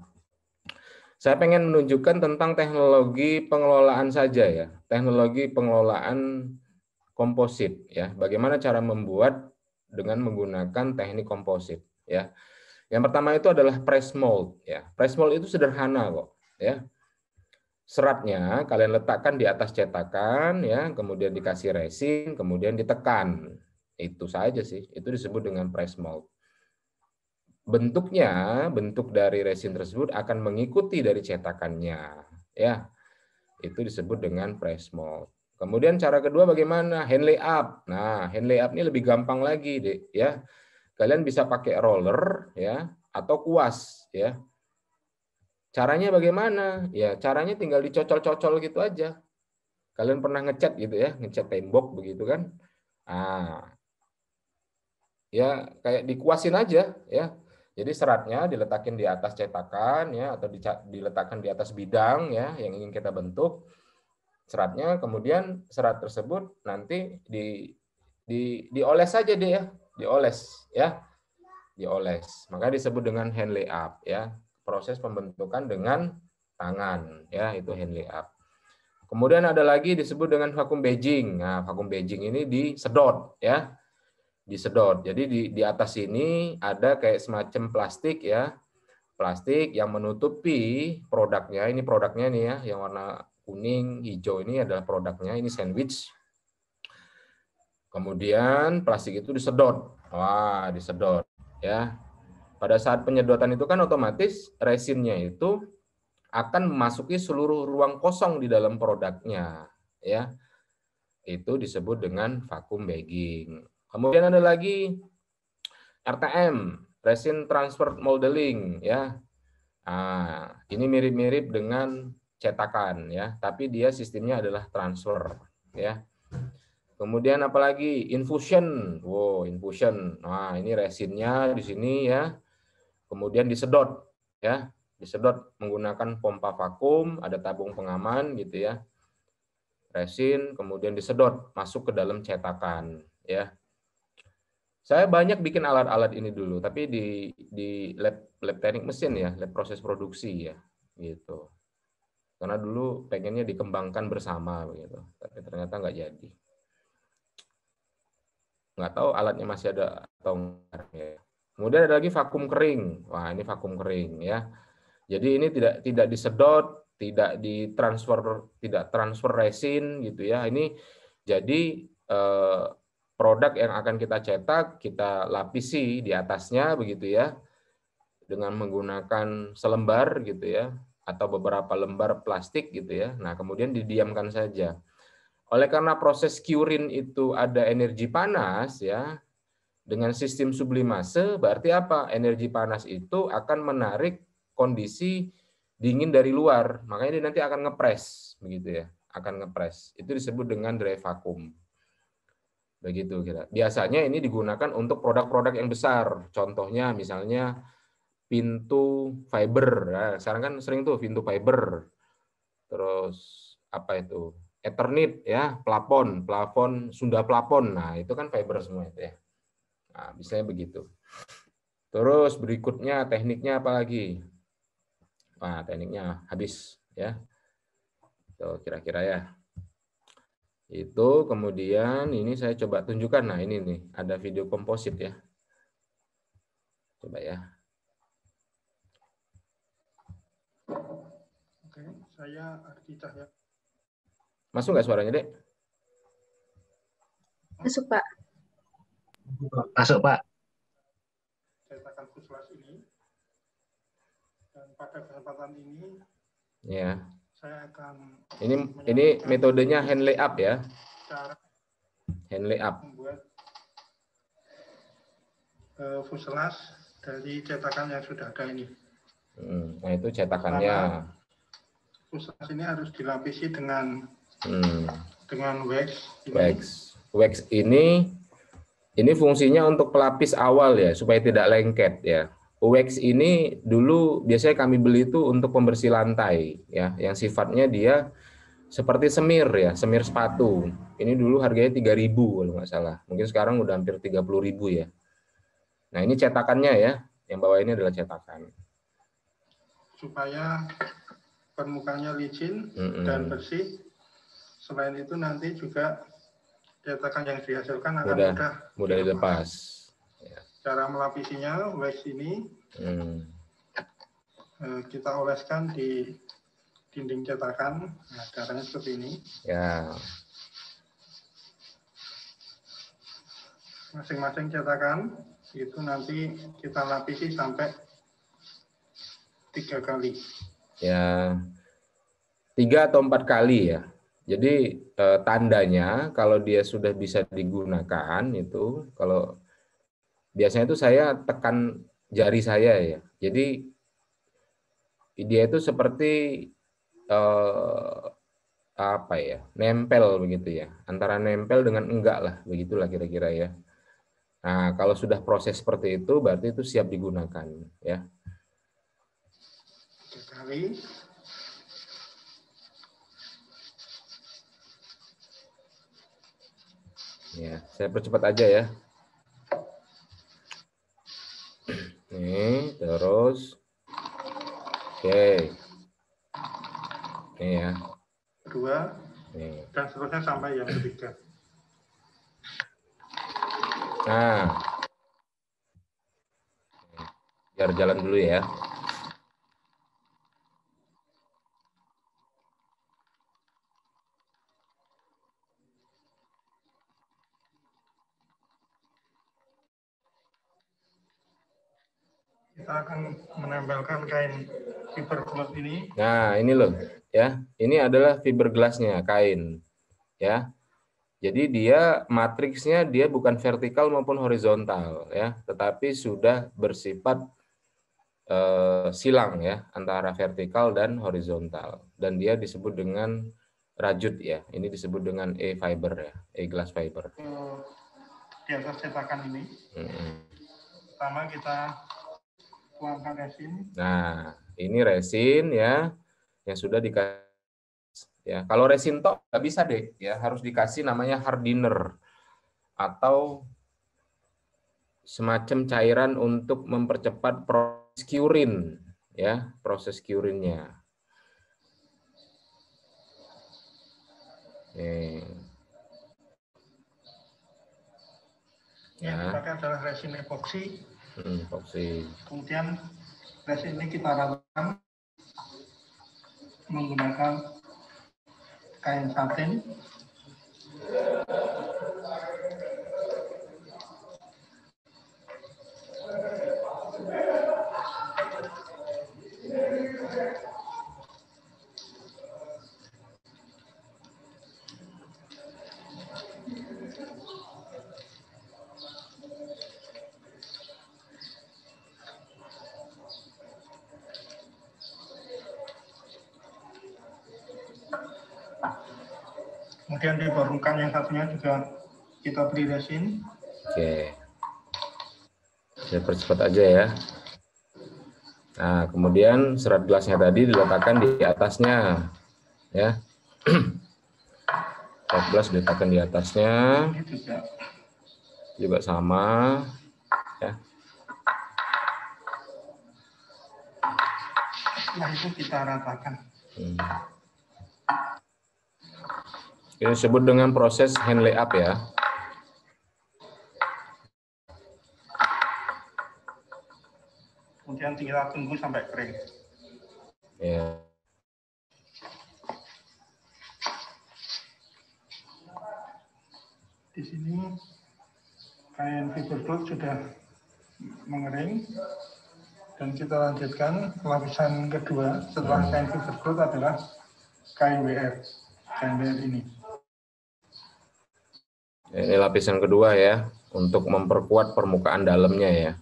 saya pengen menunjukkan tentang teknologi pengelolaan saja ya. Teknologi pengelolaan komposit ya. Bagaimana cara membuat dengan menggunakan teknik komposit ya. Yang pertama itu adalah press mold ya. Press mold itu sederhana kok ya. Seratnya kalian letakkan di atas cetakan ya, kemudian dikasih resin, kemudian ditekan. Itu saja sih. Itu disebut dengan press mold. Bentuk dari resin tersebut akan mengikuti dari cetakannya ya. Itu disebut dengan press mold. Kemudian cara kedua bagaimana? Hand layup. Nah, hand layup ini lebih gampang lagi deh ya. Kalian bisa pakai roller ya atau kuas ya. Caranya bagaimana? Ya, caranya tinggal dicocol-cocol gitu aja. Kalian pernah ngecat gitu ya, ngecat tembok begitu kan? Ah, ya kayak dikuasin aja ya. Jadi seratnya diletakin di atas cetakan ya atau diletakkan di atas bidang ya yang ingin kita bentuk. Seratnya, kemudian serat tersebut nanti dioles saja deh ya, dioles ya, dioles. Maka disebut dengan hand layup ya, proses pembentukan dengan tangan ya, itu hand layup. Kemudian ada lagi disebut dengan vacuum baging. Nah, vacuum baging ini disedot ya, disedot. Jadi di atas ini ada kayak semacam plastik ya, plastik yang menutupi produknya. Ini produknya nih ya, yang warna kuning, hijau ini adalah produknya. Ini sandwich. Kemudian plastik itu disedot. Wah, disedot ya. Pada saat penyedotan itu kan otomatis resinnya itu akan memasuki seluruh ruang kosong di dalam produknya ya. Itu disebut dengan vacuum bagging. Kemudian ada lagi RTM, resin transfer modeling ya. Nah, ini mirip-mirip dengan cetakan ya, tapi dia sistemnya adalah transfer ya. Kemudian apalagi infusion. Wow, infusion. Nah, ini resinnya di sini ya. Kemudian disedot ya. Disedot menggunakan pompa vakum, ada tabung pengaman gitu ya. Resin kemudian disedot masuk ke dalam cetakan ya. Saya banyak bikin alat-alat ini dulu, tapi di lab teknik mesin ya, lab proses produksi ya, gitu. Karena dulu pengennya dikembangkan bersama begitu, tapi ternyata nggak jadi. Nggak tahu alatnya masih ada atau enggak ya. Kemudian ada lagi vakum kering. Wah, ini vakum kering ya. Jadi ini tidak disedot, tidak ditransfer, tidak transfer resin gitu ya. Ini jadi produk yang akan kita cetak, kita lapisi di atasnya begitu ya, dengan menggunakan selembar gitu ya, atau beberapa lembar plastik gitu ya. Nah, kemudian didiamkan saja. Oleh karena proses curing itu ada energi panas ya, dengan sistem sublimase berarti apa? Energi panas itu akan menarik kondisi dingin dari luar, makanya dia nanti akan ngepres begitu ya, akan ngepres. Itu disebut dengan dry vacuum. Begitu kira. Biasanya ini digunakan untuk produk-produk yang besar. Contohnya misalnya pintu fiber. Nah, sekarang kan sering tuh pintu fiber. Terus apa itu? Eternit ya, plafon Sunda plafon. Nah, itu kan fiber semua itu ya. Nah, misalnya begitu. Terus berikutnya tekniknya apa lagi? Nah, tekniknya habis ya. Tuh kira-kira ya. Itu kemudian ini saya coba tunjukkan. Nah, ini nih, ada video komposit ya. Coba ya. Oke, saya Ardi Cahya. Masuk nggak suaranya, Dek? Masuk, Pak. Masuk, Pak. Cetakan Fuslas ini. Dan pada kesempatan ini Ya. saya akan ini metodenya hand layup ya. cara Hand layup. membuat Fuslas dari cetakan yang sudah ada ini. Nah, itu cetakannya. Fuslas ini harus dilapisi dengan wax. Wax ini fungsinya untuk pelapis awal ya, supaya tidak lengket ya. Wax ini dulu biasanya kami beli itu untuk pembersih lantai ya, yang sifatnya dia seperti semir ya, semir sepatu. Ini dulu harganya 3.000 kalau nggak salah. Mungkin sekarang udah hampir 30.000 ya. Nah, ini cetakannya ya. Yang bawah ini adalah cetakan. Supaya permukaannya licin dan bersih. Selain itu nanti juga cetakan yang dihasilkan akan mudah dilepas. Ya. Cara melapisinya, wax ini kita oleskan di dinding cetakan. Nah, caranya seperti ini. Ya. Masing-masing cetakan itu nanti kita lapisi sampai 3 kali. Ya, 3 atau 4 kali ya. Jadi tandanya kalau dia sudah bisa digunakan itu, kalau biasanya itu saya tekan jari saya ya. Jadi dia itu seperti apa ya, nempel begitu ya. Antara nempel dengan enggak lah, begitulah kira-kira ya. Nah, kalau sudah proses seperti itu, berarti itu siap digunakan ya. 3 kali. Ya, saya percepat aja ya. Nih, terus. Oke. Nih ya. Kedua. Nih. Dan seterusnya sampai yang ketiga. Nah. Biar jalan dulu ya. Kita akan menempelkan kain fiberglass ini. Nah, ini loh ya. Ini adalah fiberglassnya, kain. Ya. Jadi dia matriksnya dia bukan vertikal maupun horizontal ya, tetapi sudah bersifat silang ya antara vertikal dan horizontal. Dan dia disebut dengan rajut ya. Ini disebut dengan E-fiber ya, E-glass fiber. Di atas cetakan ini. Pertama kita tuangkan resin. Nah, ini resin ya yang sudah dikasih ya. Kalau resin tok nggak bisa deh ya, harus dikasih namanya hardener atau semacam cairan untuk mempercepat proses curing ya, proses curingnya. Yang dipakai adalah resin epoksi. Epoksi. Kemudian resin ini kita ratakan menggunakan kain satin. Kemudian di permukaan yang satunya juga kita beri resin. Oke. Saya percepat aja ya. Nah, kemudian serat gelasnya tadi diletakkan di atasnya. Ya. Serat gelas diletakkan di atasnya. Juga sama. Ya. Setelah itu kita ratakan. Ini disebut dengan proses hand lay up ya. Kemudian kita tunggu sampai kering. Ya. Di sini kain fiberglass sudah mengering dan kita lanjutkan lapisan kedua setelah kain fiberglass adalah kain WR. Kain WR ini. Ini lapisan kedua ya, untuk memperkuat permukaan dalamnya ya.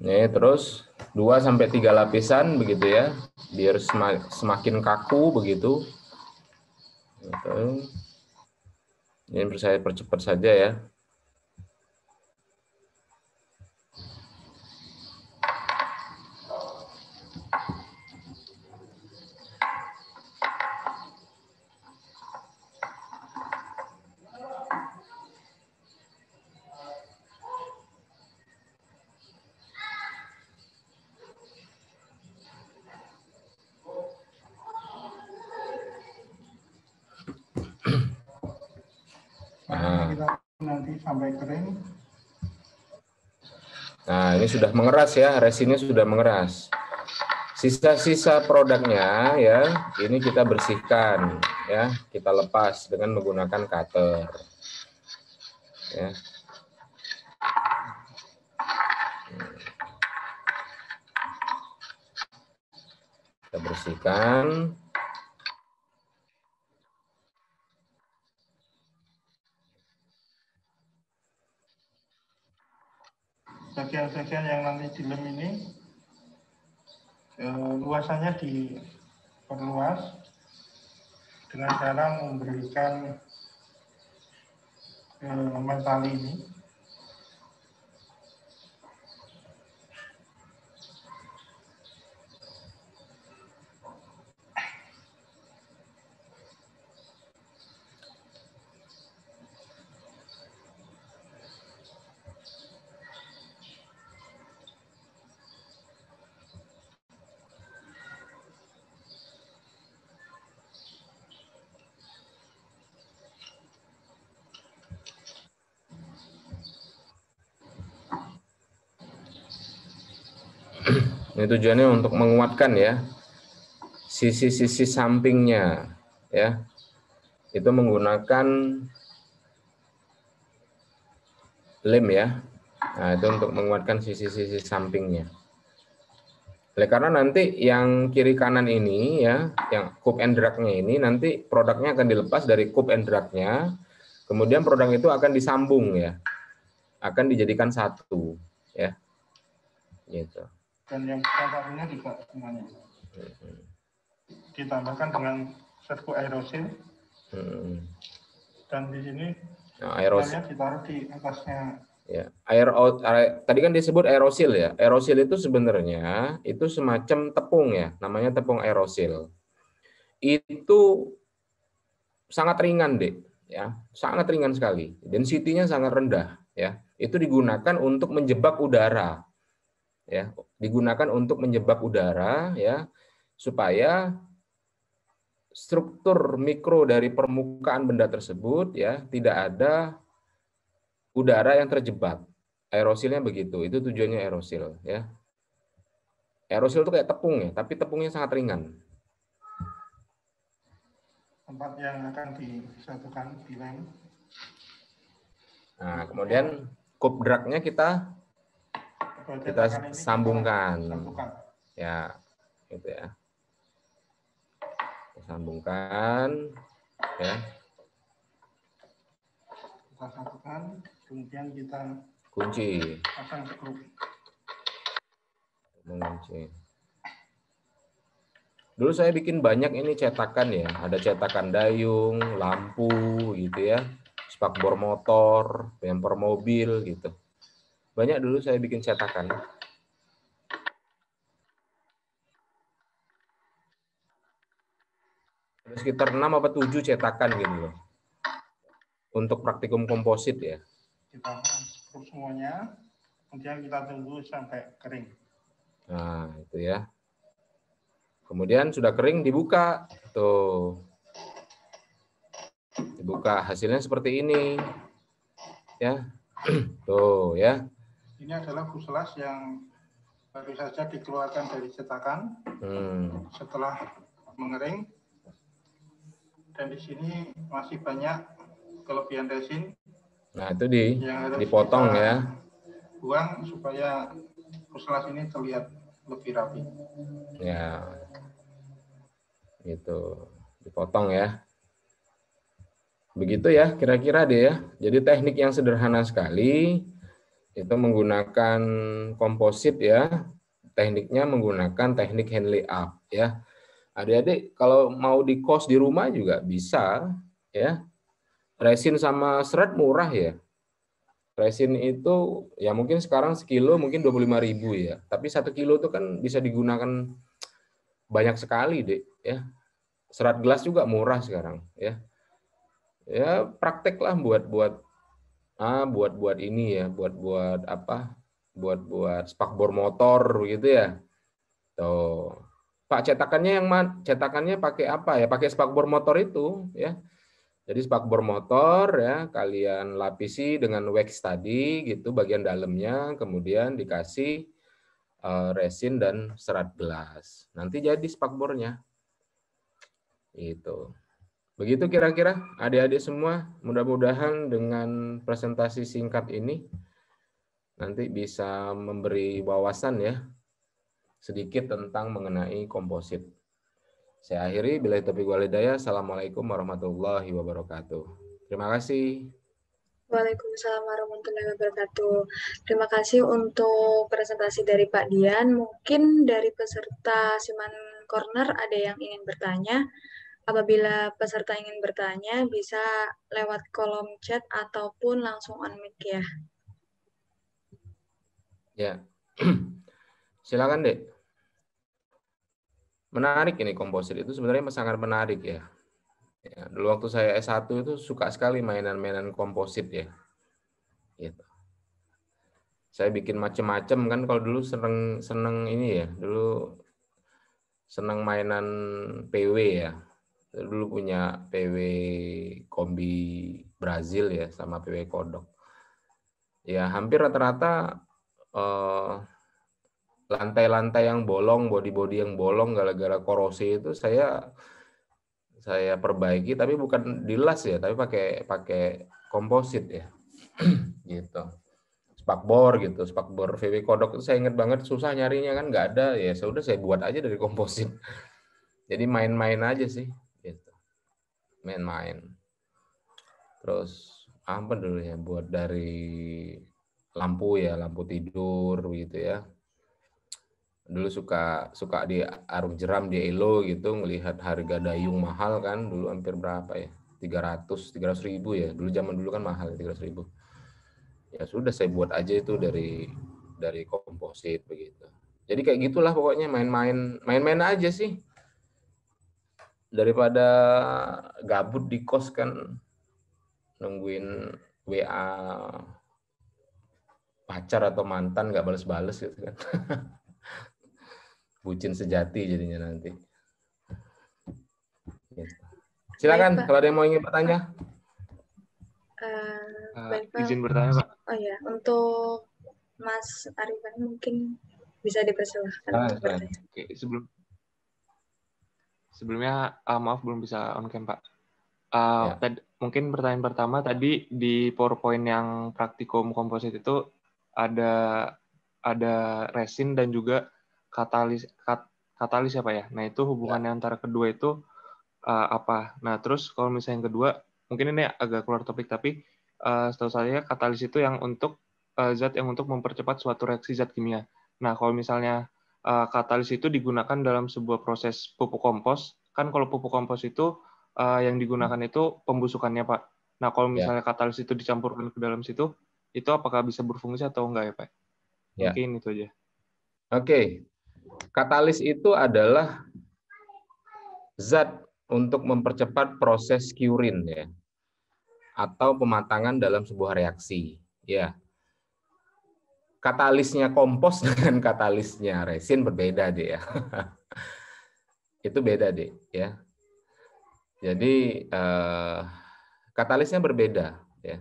Nih, terus 2-3 lapisan begitu ya, biar semakin kaku begitu. Gitu. Ini saya percepat saja ya. Kita nanti sampai kering. Nah, ini sudah mengeras ya, resinnya sudah mengeras. Sisa-sisa produknya ya, ini kita bersihkan ya, kita lepas dengan menggunakan cutter. Ya. Kita bersihkan. Bagian-bagian yang nanti dilem ini luasannya diperluas dengan cara memberikan mentali ini. Ini tujuannya untuk menguatkan ya sisi-sisi sampingnya ya. Itu menggunakan lem ya. Nah, itu untuk menguatkan sisi-sisi sampingnya. Oleh karena nanti yang kiri kanan ini ya, yang cup and drag-nya ini nanti produknya akan dilepas dari cup and drag-nya. Kemudian produk itu akan disambung ya. Akan dijadikan satu ya. Gitu. Dan yang satunya juga semuanya ditambahkan dengan serbu aerosil. Dan di sini aerosil ditaruh di atasnya. Ya, tadi kan disebut aerosil ya. Aerosil itu sebenarnya itu semacam tepung ya, namanya tepung aerosil. Itu sangat ringan deh, ya, sangat ringan sekali. Density-nya sangat rendah, ya. Itu digunakan untuk menjebak udara, ya. Digunakan untuk menjebak udara, ya, supaya struktur mikro dari permukaan benda tersebut, ya, tidak ada udara yang terjebak. Aerosilnya begitu, itu tujuannya aerosil ya. Aerosil itu kayak tepung ya, tapi tepungnya sangat ringan. Tempat yang akan disatukan dilem. Nah, kemudian cup drag-nya kita sambungkan. Ya, gitu ya. Kita sambungkan ya. Kita satukan, kemudian kita kunci. pasang skrup. Mengunci. Dulu saya bikin banyak ini cetakan ya, ada cetakan dayung, lampu gitu ya, spakbor motor, bumper mobil gitu. Banyak dulu saya bikin cetakan. Ada sekitar 6 apa 7 cetakan gitu loh. Untuk praktikum komposit ya. Kita skrup semuanya, kemudian kita tunggu sampai kering. Nah, itu ya. Kemudian sudah kering dibuka. Tuh. Dibuka, hasilnya seperti ini. Ya. Tuh, ya. Ini adalah fuselage yang baru saja dikeluarkan dari cetakan. Setelah mengering. Dan di sini masih banyak kelebihan resin. Nah, itu dipotong ya. Buang supaya fuselage ini terlihat lebih rapi. Ya. Gitu. Dipotong ya. Begitu ya, kira-kira deh ya. Jadi teknik yang sederhana sekali, itu menggunakan komposit ya. Tekniknya menggunakan teknik Henley up ya. Adik-adik kalau mau di kos di rumah juga bisa ya. Resin sama serat murah ya. Resin itu ya mungkin sekarang sekilo mungkin 25.000 ya. Tapi 1 kilo itu kan bisa digunakan banyak sekali, Dek ya. Serat gelas juga murah sekarang ya. Ya praktek lah buat ini ya, buat apa? Buat spakbor motor gitu ya. Tuh. Pak, cetakannya pakai apa ya? Pakai spakbor motor itu ya. Jadi spakbor motor ya kalian lapisi dengan wax tadi gitu bagian dalamnya, kemudian dikasih resin dan serat gelas. Nanti jadi spakbornya. Itu. Begitu kira-kira adik-adik semua. Mudah-mudahan dengan presentasi singkat ini nanti bisa memberi wawasan ya sedikit tentang mengenai komposit. Saya akhiri, billahi taufiq wal hidayah. Assalamualaikum warahmatullahi wabarakatuh. Terima kasih. Waalaikumsalam warahmatullahi wabarakatuh. Terima kasih untuk presentasi dari Pak Dian. Mungkin dari peserta Siman Corner ada yang ingin bertanya. Apabila peserta ingin bertanya, bisa lewat kolom chat ataupun langsung on-mic ya. Ya, silakan Dek. Menarik ini komposit itu sebenarnya sangat menarik ya. Ya, dulu waktu saya S1 itu suka sekali mainan-mainan komposit ya. Gitu. Saya bikin macem-macem kan kalau dulu seneng ini ya, dulu seneng mainan PW ya. Dulu punya PW kombi Brazil ya sama PW kodok. Ya hampir rata-rata lantai-lantai yang bolong, bodi-bodi yang bolong gara-gara korosi itu saya perbaiki, tapi bukan dilas ya, tapi pakai komposit ya, gitu. Spakbor gitu, spakbor VW kodok itu saya ingat banget susah nyarinya kan nggak ada ya, sudah saya buat aja dari komposit. Jadi main-main aja sih, gitu. Main-main. Terus apa dulu ya, buat dari lampu ya, lampu tidur gitu ya. Dulu suka di arung jeram di Elo gitu ngelihat harga dayung mahal kan dulu hampir berapa ya 300 ribu ya dulu zaman dulu kan mahal 300 ribu ya sudah saya buat aja itu dari komposit begitu jadi kayak gitulah pokoknya main-main aja sih daripada gabut di kos kan nungguin WA pacar atau mantan nggak bales-bales gitu kan. Bucin sejati jadinya nanti. Silakan Baik, Pak. kalau ada yang mau ingin bertanya. Baik, Pak. Izin bertanya, Pak. Oh ya, untuk Mas Arifan mungkin bisa dipersilahkan untuk bertanya. Oke, sebelumnya maaf belum bisa on cam, Pak. Ya. Mungkin pertanyaan pertama tadi di PowerPoint yang praktikum komposit itu ada resin dan juga katalis ya Pak ya. Nah itu hubungannya antara kedua itu apa? Nah terus kalau misalnya yang kedua mungkin ini agak keluar topik tapi setahu saya katalis itu yang untuk zat yang untuk mempercepat suatu reaksi zat kimia. Nah kalau misalnya katalis itu digunakan dalam sebuah proses pupuk kompos, kan kalau pupuk kompos itu yang digunakan itu pembusukannya Pak. Nah kalau misalnya katalis itu dicampurkan ke dalam situ, itu apakah bisa berfungsi atau enggak ya Pak? Mungkin itu aja. Oke. Katalis itu adalah zat untuk mempercepat proses curing ya. Atau pematangan dalam sebuah reaksi, ya. Katalisnya kompos dengan katalisnya resin berbeda deh ya. Itu beda deh ya. Jadi katalisnya berbeda ya.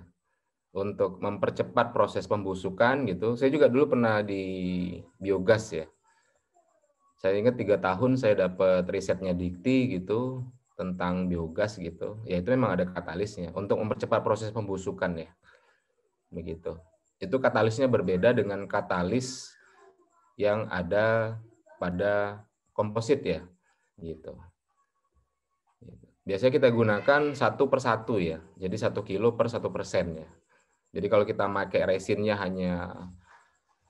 Untuk mempercepat proses pembusukan gitu. Saya juga dulu pernah di biogas ya. Saya ingat 3 tahun saya dapat risetnya Dikti gitu tentang biogas gitu. Ya itu memang ada katalisnya untuk mempercepat proses pembusukan ya. Begitu. Itu katalisnya berbeda dengan katalis yang ada pada komposit ya. Gitu. Biasanya kita gunakan 1/1 ya. Jadi 1 kilo per 1% ya. Jadi kalau kita pakai resinnya hanya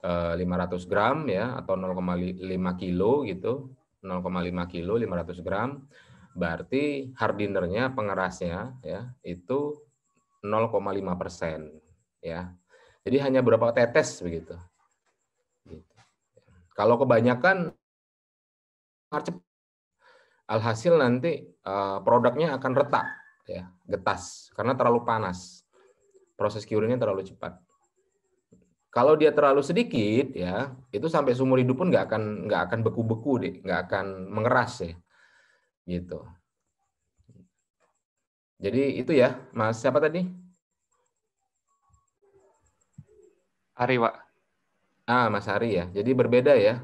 500 gram ya, atau 0,5 kilo gitu, 0,5 kilo 500 gram, berarti hardinernya, pengerasnya ya itu 0,5% ya. Jadi hanya berapa tetes begitu. Kalau kebanyakan alhasil nanti produknya akan retak ya, getas karena terlalu panas. Proses curingnya terlalu cepat. Kalau dia terlalu sedikit ya, itu sampai seumur hidup pun nggak akan beku-beku deh, nggak akan mengeras ya. Gitu. Jadi itu ya, Mas siapa tadi? Ari, Pak. Mas Ari ya. Jadi berbeda ya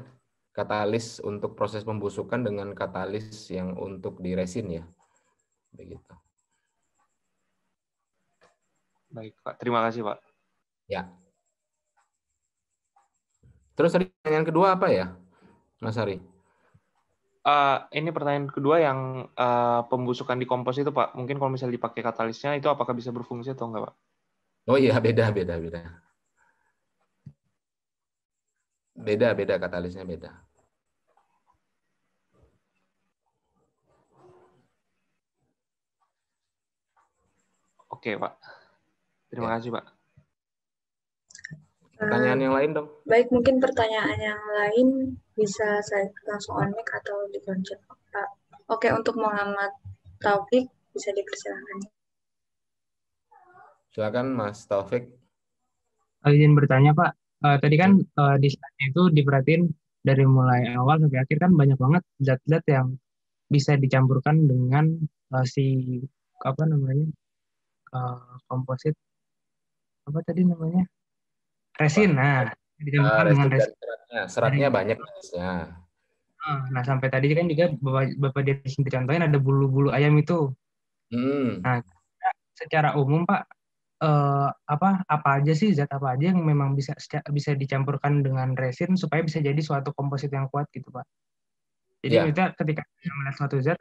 katalis untuk proses pembusukan dengan katalis yang untuk di resin ya. Begitu. Baik, Pak. Terima kasih, Pak. Ya. Terus tadi pertanyaan kedua apa ya, Mas Ari? Ini pertanyaan kedua yang pembusukan di kompos itu, Pak. Mungkin kalau misalnya dipakai katalisnya, itu apakah bisa berfungsi atau enggak, Pak? Oh iya, beda. Beda katalisnya beda. Oke, Pak. Terima kasih, Pak. Pertanyaan yang lain dong. Baik, mungkin pertanyaan yang lain bisa saya langsung on mic atau di chat, Pak. Oke, untuk Muhammad Taufik bisa dipersilakan. Silakan Mas Taufik. Izin bertanya Pak, tadi kan di slide itu diperhatiin dari mulai awal sampai akhir kan banyak banget zat-zat yang bisa dicampurkan dengan si apa namanya komposit apa tadi namanya resin. Nah, dicampurkan dengan resin. Seratnya banyak jenisnya. Nah, sampai tadi kan juga Bapak di sini contohin ada bulu-bulu ayam itu. Nah, secara umum Pak, apa aja sih zat apa aja yang memang bisa dicampurkan dengan resin supaya bisa jadi suatu komposit yang kuat gitu Pak. Jadi kita ketika melihat suatu zat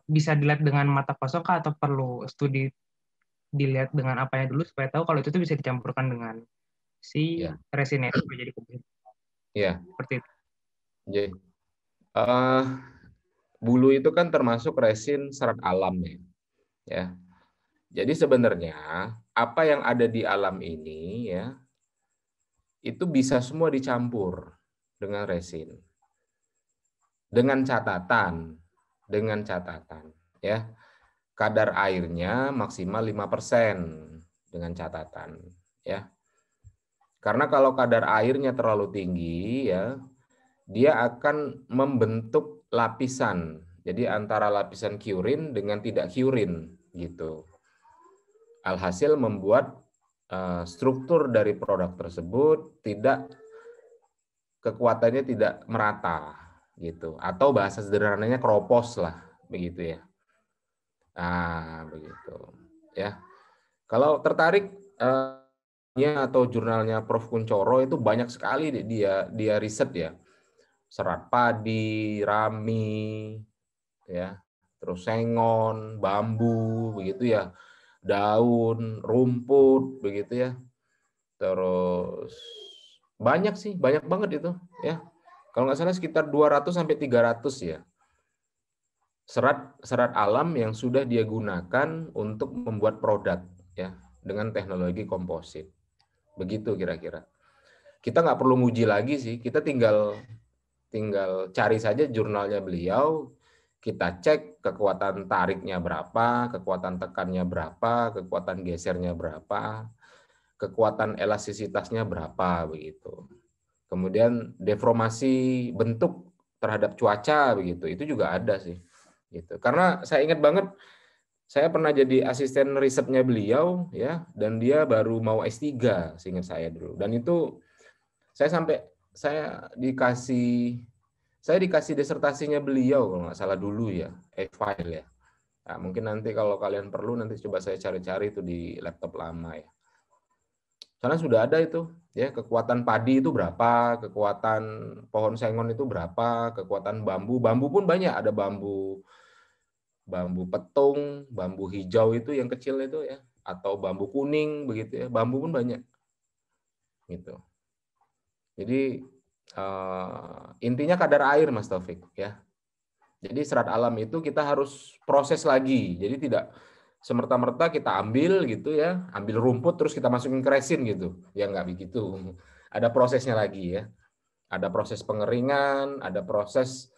bisa dilihat dengan mata kosong atau perlu studi dilihat dengan apanya dulu supaya tahu kalau itu tuh bisa dicampurkan dengan si resinnya itu menjadi komposit. Iya. Seperti itu. Jadi, bulu itu kan termasuk resin serat alam ya. Jadi sebenarnya apa yang ada di alam ini ya itu bisa semua dicampur dengan resin. Dengan catatan ya. Kadar airnya maksimal 5% dengan catatan ya. Karena kalau kadar airnya terlalu tinggi ya, dia akan membentuk lapisan. Jadi antara lapisan curin dengan tidak curin gitu. Alhasil membuat struktur dari produk tersebut kekuatannya tidak merata gitu, atau bahasa sederhananya keropos lah begitu ya. Begitu ya. Kalau tertarik atau jurnalnya Prof. Kuncoro itu banyak sekali dia riset ya. Serat padi, rami ya, terus sengon, bambu begitu ya. Daun, rumput begitu ya. Terus banyak banget itu ya. Kalau nggak salah sekitar 200 sampai 300 ya. Serat alam yang sudah dia gunakan untuk membuat produk ya dengan teknologi komposit. Begitu kira-kira. Kita nggak perlu nguji lagi sih, kita tinggal cari saja jurnalnya beliau, kita cek kekuatan tariknya berapa, kekuatan tekannya berapa, kekuatan gesernya berapa, kekuatan elastisitasnya berapa begitu. Kemudian deformasi bentuk terhadap cuaca begitu, itu juga ada sih. Gitu. Karena saya ingat banget saya pernah jadi asisten risetnya beliau ya, dan dia baru mau S3 seingat saya dulu. Dan itu saya dikasih disertasinya beliau kalau nggak salah dulu ya, e-file ya. Nah, mungkin nanti kalau kalian perlu nanti coba saya cari-cari itu di laptop lama ya. Karena sudah ada itu ya, kekuatan padi itu berapa, kekuatan pohon sengon itu berapa, kekuatan bambu pun banyak, ada bambu petung, bambu hijau itu yang kecil itu ya. atau bambu kuning begitu ya. Bambu pun banyak. Gitu. Jadi intinya kadar air, Mas Taufik, ya. Jadi serat alam itu kita harus proses lagi. Jadi tidak semerta-merta kita ambil gitu ya, ambil rumput terus kita masukin ke resin gitu. Ya nggak begitu. Ada prosesnya lagi ya. Ada proses pengeringan, ada proses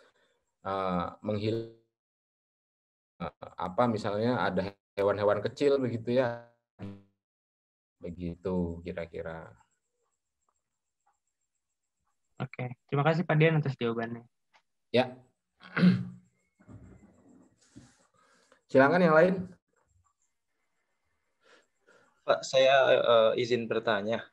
misalnya ada hewan-hewan kecil begitu ya. Begitu kira-kira. Oke, terima kasih Pak Dian atas jawabannya. Ya. Silakan yang lain. Pak, saya izin bertanya.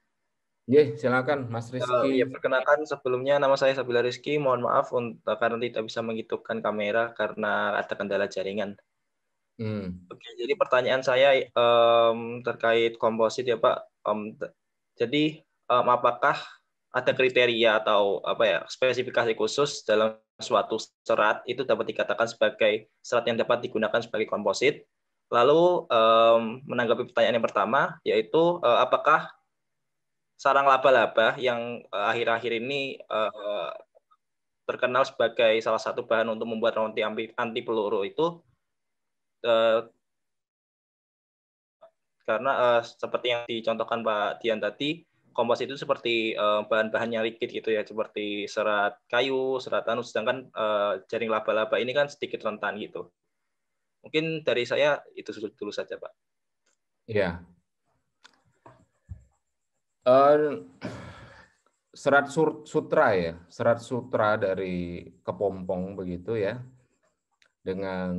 Ya, silakan Mas Rizky. Ya, perkenalkan sebelumnya nama saya Sabila Rizky. Mohon maaf karena tidak bisa menghidupkan kamera karena ada kendala jaringan. Oke, jadi pertanyaan saya terkait komposit ya Pak. Jadi apakah ada kriteria atau spesifikasi khusus dalam suatu serat itu dapat dikatakan sebagai serat yang dapat digunakan sebagai komposit? Lalu menanggapi pertanyaan yang pertama, yaitu apakah sarang laba-laba yang akhir-akhir ini terkenal sebagai salah satu bahan untuk membuat roti anti peluru itu karena seperti yang dicontohkan Pak Dian tadi, komposit itu seperti bahan-bahan yang liquid gitu ya, seperti serat kayu, serat tanah, sedangkan jaring laba-laba ini kan sedikit rentan gitu. Mungkin dari saya itu dulu saja, Pak. Iya. Serat sutra ya, serat sutra dari kepompong begitu ya, dengan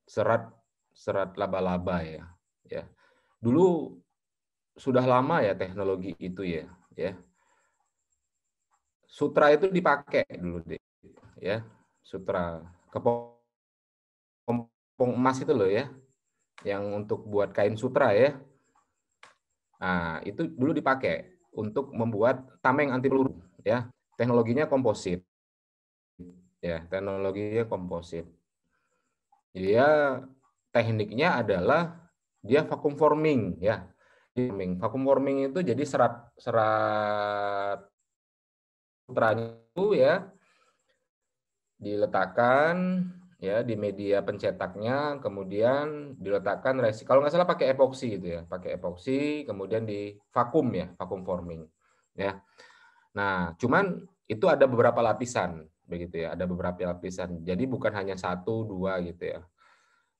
serat laba-laba ya. Dulu sudah lama ya teknologi itu ya. Sutra itu dipakai dulu deh, ya. Sutra kepompong emas itu loh ya, yang untuk buat kain sutra ya. Nah, itu dulu dipakai untuk membuat tameng anti peluru ya. Teknologinya komposit. Ya, teknologinya komposit. Dia tekniknya adalah dia vacuum forming ya. Vacuum forming itu jadi serat sutranya itu ya diletakkan ya di media pencetaknya, kemudian diletakkan resin. Kalau nggak salah pakai epoksi gitu ya, pakai epoksi, kemudian di vakum ya, vakum forming ya. Nah, cuman itu ada beberapa lapisan begitu ya, ada beberapa lapisan. Jadi bukan hanya 1, 2 gitu ya.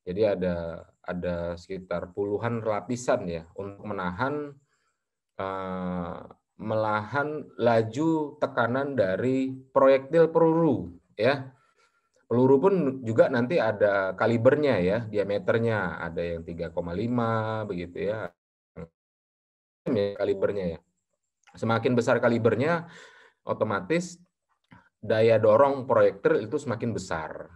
Jadi ada sekitar puluhan lapisan ya untuk menahan laju tekanan dari proyektil peluru ya. Peluru pun juga nanti ada kalibernya ya, diameternya ada yang 3,5 begitu ya. Kalibernya ya. Semakin besar kalibernya, otomatis daya dorong proyektil itu semakin besar.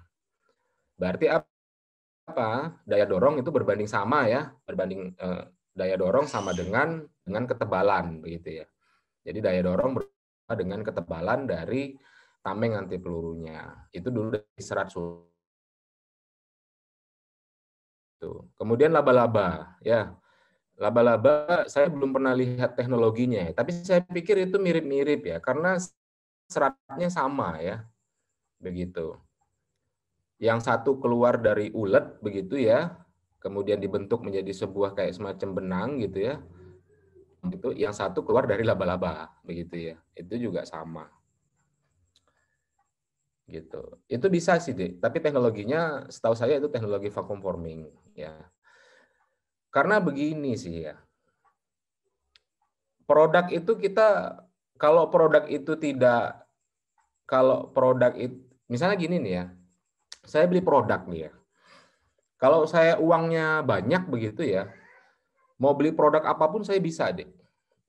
Berarti apa? Daya dorong itu berbanding sama ya, daya dorong sama dengan ketebalan begitu ya. Jadi daya dorong bersama dengan ketebalan dari tameng anti pelurunya. Itu dulu dari serat sutra. Kemudian laba-laba ya. Laba-laba saya belum pernah lihat teknologinya, tapi saya pikir itu mirip-mirip ya karena seratnya sama ya. Begitu. Yang satu keluar dari ulet begitu ya, kemudian dibentuk menjadi sebuah kayak semacam benang gitu ya. Itu yang satu keluar dari laba-laba begitu ya. Itu juga sama. Gitu. Itu bisa sih, Dek. Tapi teknologinya setahu saya itu teknologi vacuum forming ya. Karena begini sih ya. Produk itu kalau produk itu misalnya gini nih ya. Saya beli produk nih ya. Kalau saya uangnya banyak begitu ya, mau beli produk apapun saya bisa, Dek.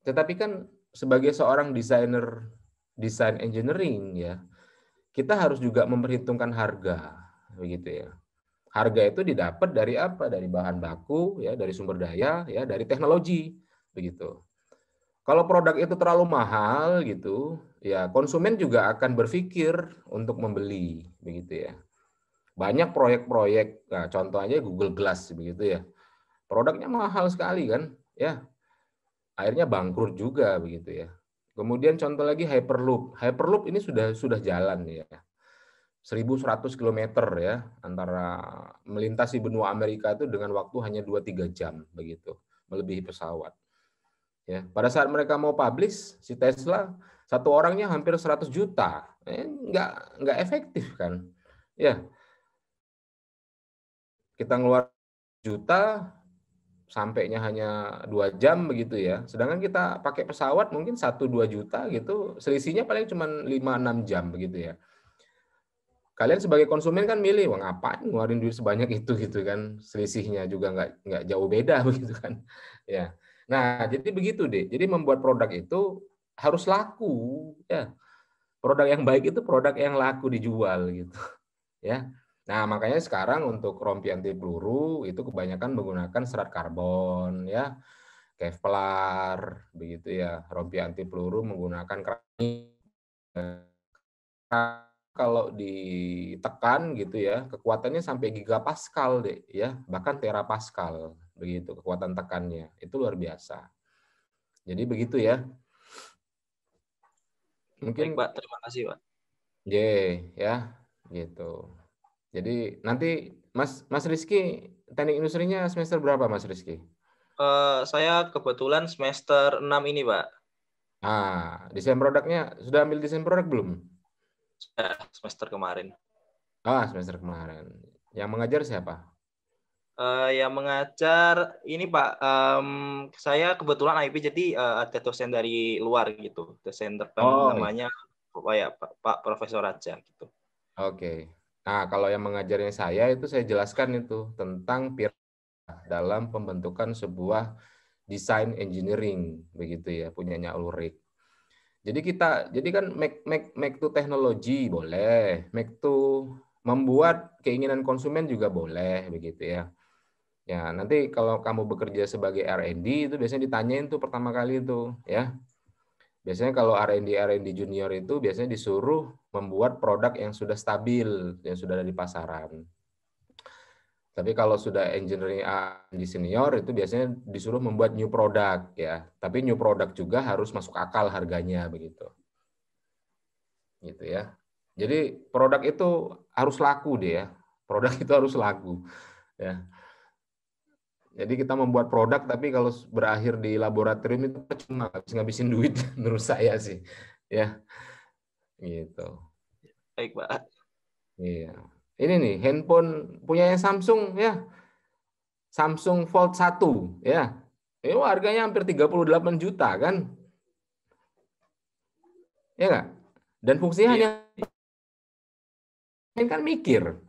Tetapi kan sebagai seorang desain engineering ya, kita harus juga memperhitungkan harga, begitu ya. Harga itu didapat dari apa? Dari bahan baku, ya, dari sumber daya, ya, dari teknologi, begitu. Kalau produk itu terlalu mahal, gitu, ya konsumen juga akan berpikir untuk membeli, begitu ya. Banyak proyek-proyek, nah, contoh aja Google Glass, begitu ya. Produknya mahal sekali kan, ya. Akhirnya bangkrut juga begitu ya. Kemudian contoh lagi Hyperloop. Hyperloop ini sudah jalan ya. 1.100 km ya, antara melintasi benua Amerika itu dengan waktu hanya 2-3 jam begitu, melebihi pesawat. Ya, pada saat mereka mau publish si Tesla, satu orangnya hampir 100 juta. Nggak efektif kan. Ya. Kita ngeluar juta, sampainya hanya 2 jam begitu ya. Sedangkan kita pakai pesawat mungkin 1-2 juta gitu, selisihnya paling cuma 5-6 jam begitu ya. Kalian sebagai konsumen kan milih, wah ngapain ngeluarin duit sebanyak itu gitu kan, selisihnya juga nggak jauh beda begitu kan. Ya. Nah, jadi begitu deh. Jadi membuat produk itu harus laku ya. Produk yang baik itu produk yang laku dijual gitu. Ya. Nah, makanya sekarang untuk rompi anti peluru itu kebanyakan menggunakan serat karbon ya, Kevlar begitu ya. Rompi anti peluru menggunakan keramik. Kalau ditekan gitu ya, kekuatannya sampai gigapascal deh ya, bahkan terapascal begitu kekuatan tekannya. Itu luar biasa. Jadi begitu ya. Mungkin Baik, Pak. Terima kasih, Pak. ya, gitu. Jadi nanti Mas Rizky teknik industrinya semester berapa Mas Rizky? Saya kebetulan semester 6 ini, Pak. Desain produknya sudah ambil desain produk belum? Semester kemarin. Semester kemarin. Yang mengajar siapa? Yang mengajar ini Pak, saya kebetulan IP jadi ada dosen dari luar gitu, dosen namanya Pak Profesor Raja gitu. Oke. Nah, kalau yang mengajarnya saya itu saya jelaskan itu tentang dalam pembentukan sebuah desain engineering begitu ya, punyanya Ulrich. Jadi kan make to teknologi boleh, make to membuat keinginan konsumen juga boleh begitu ya. Ya, nanti kalau kamu bekerja sebagai R&D itu biasanya ditanyain tuh pertama kali itu ya. Biasanya kalau R&D junior itu biasanya disuruh membuat produk yang sudah stabil, yang sudah ada di pasaran. Tapi kalau sudah engineering R&D senior itu biasanya disuruh membuat new product ya. Tapi new product juga harus masuk akal harganya begitu. Gitu ya. Jadi produk itu harus laku deh ya. Produk itu harus laku ya. Jadi kita membuat produk tapi kalau berakhir di laboratorium itu cuma ngabisin duit menurut saya sih. Ya. Gitu. Baik, Pak. Iya. Ini nih handphone punyanya Samsung ya. Samsung Fold 1 ya. Itu harganya hampir 38 juta kan? Ya enggak? Dan fungsinya hanya kan mikir.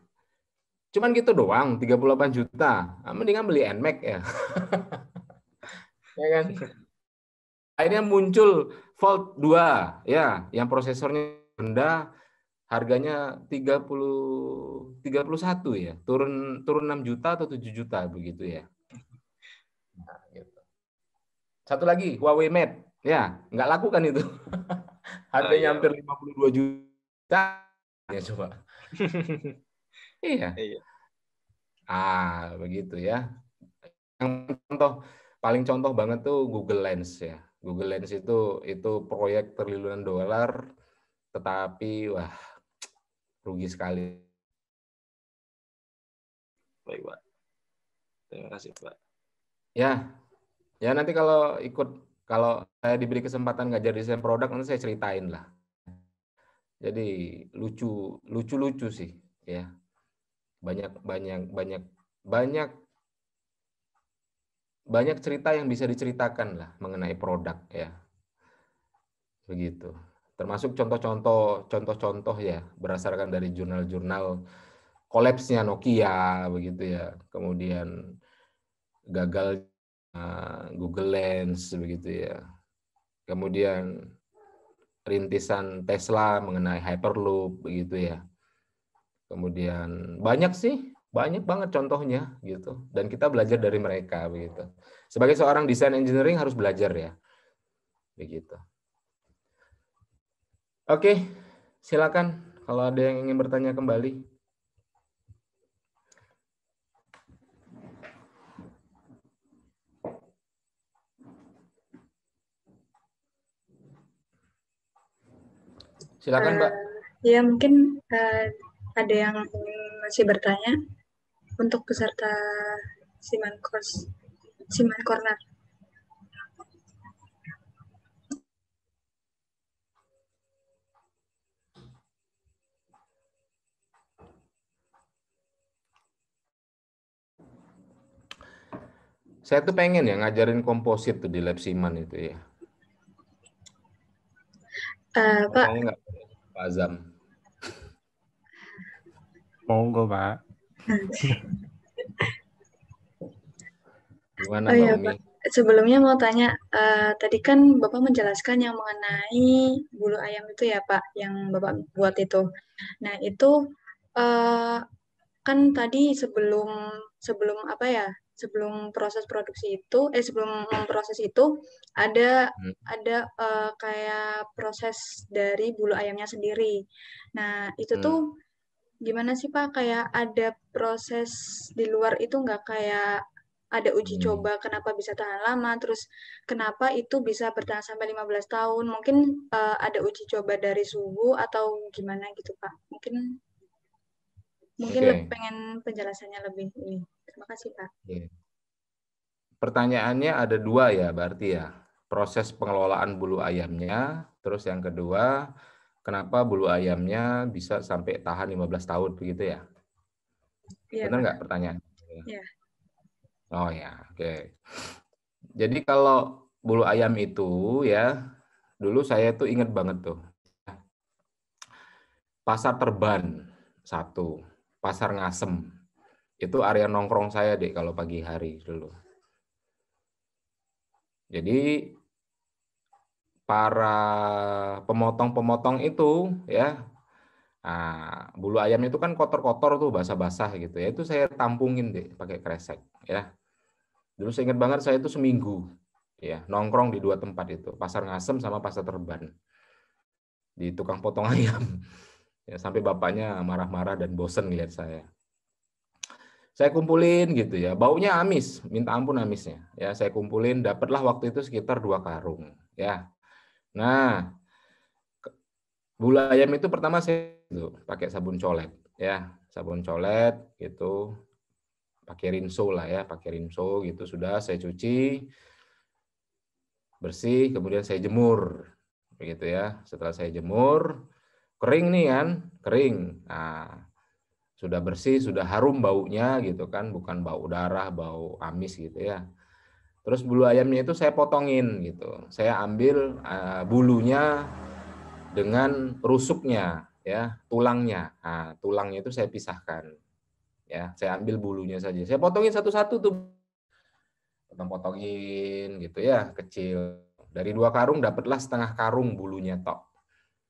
Cuman gitu doang, 38 juta. Mendingan beli NMAX ya. Ya kan? Akhirnya muncul Fold 2 ya, yang prosesornya rendah, harganya 31 ya. Turun 6 juta atau 7 juta begitu ya. Nah, gitu. Satu lagi Huawei Mate. Ya, nggak laku kan itu. Harganya hampir 52 juta. Ya coba. Iya. Begitu ya. Yang paling contoh banget tuh Google Lens ya. Google Lens itu proyek triliunan dolar, tetapi wah rugi sekali. Baik, Pak. Terima kasih, Pak. Ya nanti kalau saya diberi kesempatan ngajar desain produk nanti saya ceritain lah. Jadi lucu sih ya. Banyak cerita yang bisa diceritakan lah mengenai produk ya. Begitu. Termasuk contoh-contoh ya berdasarkan dari jurnal-jurnal kolapsnya Nokia begitu ya. Kemudian gagal Google Lens begitu ya. Kemudian rintisan Tesla mengenai Hyperloop begitu ya. Kemudian banyak banget contohnya gitu, dan kita belajar dari mereka begitu. Sebagai seorang desain engineering harus belajar ya, begitu. Oke, silakan kalau ada yang ingin bertanya kembali. Silakan, Mbak. Ya, mungkin ada yang masih bertanya untuk peserta Siman Corner. Saya tuh pengen ya ngajarin komposit tuh di lab Siman itu ya. Pak. Nggak, Pak Azam. Monggo, Pak. Gimana, Mbak Umi? Pak. Sebelumnya mau tanya, tadi kan Bapak menjelaskan yang mengenai bulu ayam itu ya Pak, yang Bapak buat itu. Nah itu kan tadi sebelum apa ya? Sebelum proses produksi itu, sebelum memproses itu ada kayak proses dari bulu ayamnya sendiri. Nah itu tuh gimana sih Pak? Kayak ada proses di luar itu nggak, kayak ada uji coba kenapa bisa tahan lama, terus kenapa itu bisa bertahan sampai 15 tahun. Mungkin ada uji coba dari suhu atau gimana gitu Pak. Mungkin pengen penjelasannya lebih ini. Terima kasih Pak. Pertanyaannya ada dua ya berarti ya. Proses pengelolaan bulu ayamnya, terus yang kedua, kenapa bulu ayamnya bisa sampai tahan 15 tahun begitu ya? Benar nggak pertanyaan? Iya. Oh ya, oke. Jadi kalau bulu ayam itu ya, dulu saya tuh ingat banget tuh. Pasar Terban 1, Pasar Ngasem. Itu area nongkrong saya deh kalau pagi hari dulu. Jadi para pemotong-pemotong itu ya, nah, bulu ayam itu kan kotor-kotor tuh, basah-basah gitu ya, itu saya tampungin deh pakai kresek ya. Dulu saya ingat banget, saya itu seminggu ya nongkrong di 2 tempat itu, Pasar Ngasem sama Pasar Terban, di tukang potong ayam ya, sampai bapaknya marah-marah dan bosen ngeliat saya. Saya kumpulin gitu ya, baunya amis, minta ampun amisnya ya. Saya kumpulin, dapatlah waktu itu sekitar 2 karung ya. Nah, bulu ayam itu pertama saya pakai sabun colet ya, sabun colet gitu, pakai rinso lah ya, pakai rinso gitu, sudah saya cuci bersih, kemudian saya jemur begitu ya. Setelah saya jemur, kering nih kan, kering. Nah, sudah bersih, sudah harum baunya gitu kan, bukan bau darah, bau amis gitu ya. Terus bulu ayamnya itu saya potongin gitu. Saya ambil bulunya dengan rusuknya ya, tulangnya. Nah, tulangnya itu saya pisahkan. Ya, saya ambil bulunya saja. Saya potongin satu-satu tuh. Potong-potongin gitu ya, kecil. Dari 2 karung dapatlah setengah karung bulunya tok.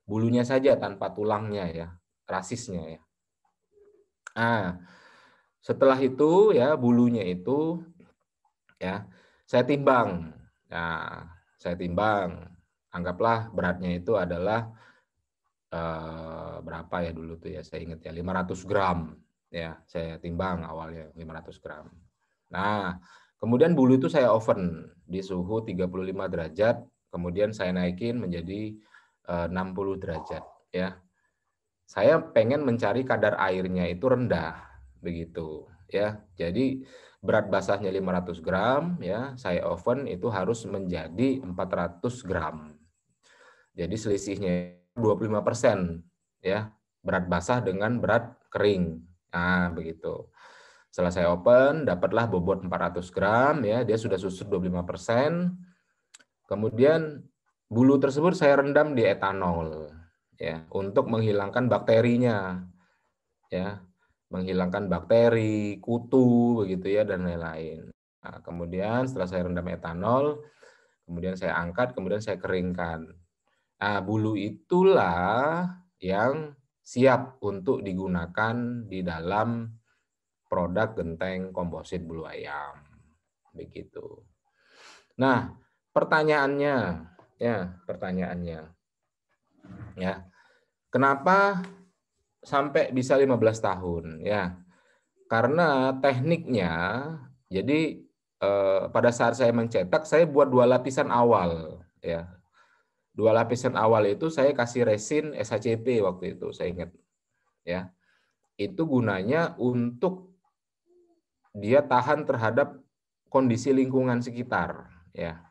Bulunya saja tanpa tulangnya ya, rasisnya ya. Nah, setelah itu ya bulunya itu ya saya timbang. Nah, saya timbang. Anggaplah beratnya itu adalah berapa ya dulu tuh ya, saya ingat ya 500 gram ya, saya timbang awalnya 500 gram. Nah, kemudian bulu itu saya oven di suhu 35 derajat, kemudian saya naikin menjadi 60 derajat ya. Saya pengen mencari kadar airnya itu rendah begitu ya. Jadi berat basahnya 500 gram ya, saya oven itu harus menjadi 400 gram. Jadi selisihnya 25% ya, berat basah dengan berat kering. Nah, begitu. Setelah saya open, dapatlah bobot 400 gram ya, dia sudah susut 25%. Kemudian bulu tersebut saya rendam di etanol ya, untuk menghilangkan bakterinya. Ya, menghilangkan bakteri, kutu begitu ya dan lain-lain. Nah, kemudian setelah saya rendam etanol, kemudian saya angkat, kemudian saya keringkan. Nah, bulu itulah yang siap untuk digunakan di dalam produk genteng komposit bulu ayam. Begitu. Nah, pertanyaannya ya. Kenapa sampai bisa 15 tahun ya? Karena tekniknya, jadi pada saat saya mencetak, saya buat 2 lapisan awal ya. 2 lapisan awal itu saya kasih resin SHCP waktu itu, saya ingat. Ya. Itu gunanya untuk dia tahan terhadap kondisi lingkungan sekitar, ya.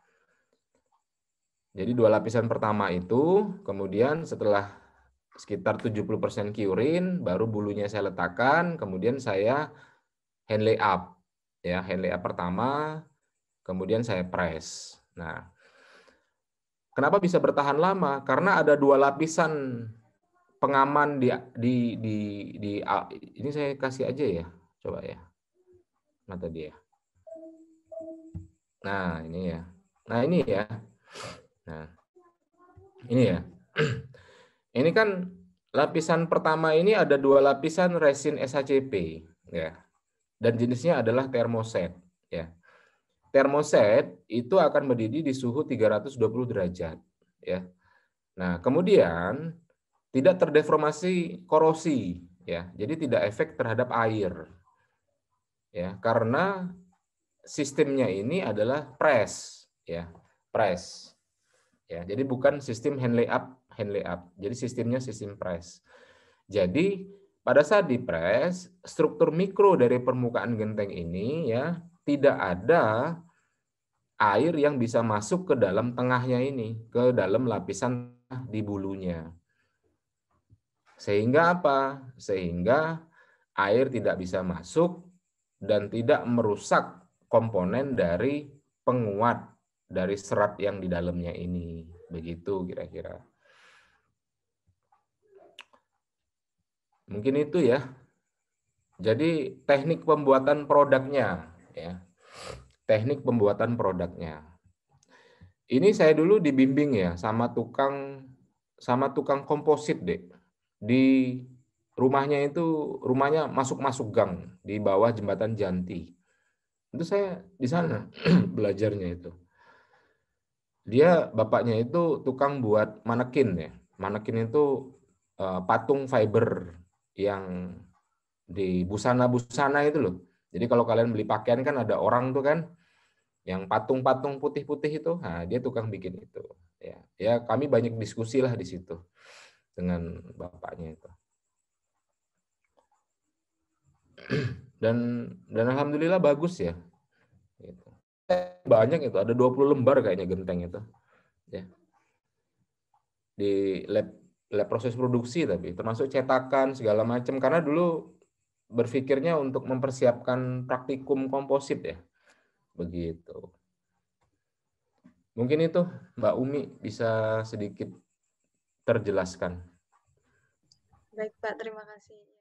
Jadi 2 lapisan pertama itu, kemudian setelah sekitar 70% curing, baru bulunya saya letakkan, kemudian saya hand lay up, ya, hand lay up pertama, kemudian saya press. Nah, kenapa bisa bertahan lama? Karena ada 2 lapisan pengaman di ini saya kasih aja ya, coba ya. Nah tadi ya. Nah ini ya. Nah ini ya. Nah ini ya. Ini kan lapisan pertama ini ada 2 lapisan resin SHCP, ya. Dan jenisnya adalah termoset, ya. Termoset itu akan mendidih di suhu 320 derajat, ya. Nah, kemudian tidak terdeformasi korosi, ya. Jadi tidak efek terhadap air. Ya, karena sistemnya ini adalah press, ya. Press. Ya, jadi bukan sistem hand lay up. Jadi sistemnya sistem press. Jadi pada saat di press, struktur mikro dari permukaan genteng ini ya tidak ada air yang bisa masuk ke dalam tengahnya ini, ke dalam lapisan di bulunya. Sehingga apa? Sehingga air tidak bisa masuk dan tidak merusak komponen dari penguat dari serat yang di dalamnya ini. Begitu kira-kira. Mungkin itu ya. Jadi teknik pembuatan produknya ya. Teknik pembuatan produknya. Ini saya dulu dibimbing ya sama tukang komposit deh. Di rumahnya masuk gang di bawah jembatan Janti. Itu saya di sana belajarnya itu. Dia bapaknya itu tukang buat manekin ya. Manekin itu patung fiber yang di busana-busana itu loh. Jadi kalau kalian beli pakaian kan ada orang tuh kan yang patung-patung putih-putih itu. Nah, dia tukang bikin itu. Ya, kami banyak diskusi lah di situ dengan bapaknya itu. Dan alhamdulillah bagus ya. Gitu. Banyak itu, ada 20 lembar kayaknya genteng itu. Ya. Di lab proses produksi tapi termasuk cetakan segala macam karena dulu berpikirnya untuk mempersiapkan praktikum komposit ya. Begitu. Mungkin itu Mbak Umi bisa sedikit terjelaskan. Baik Pak, terima kasih.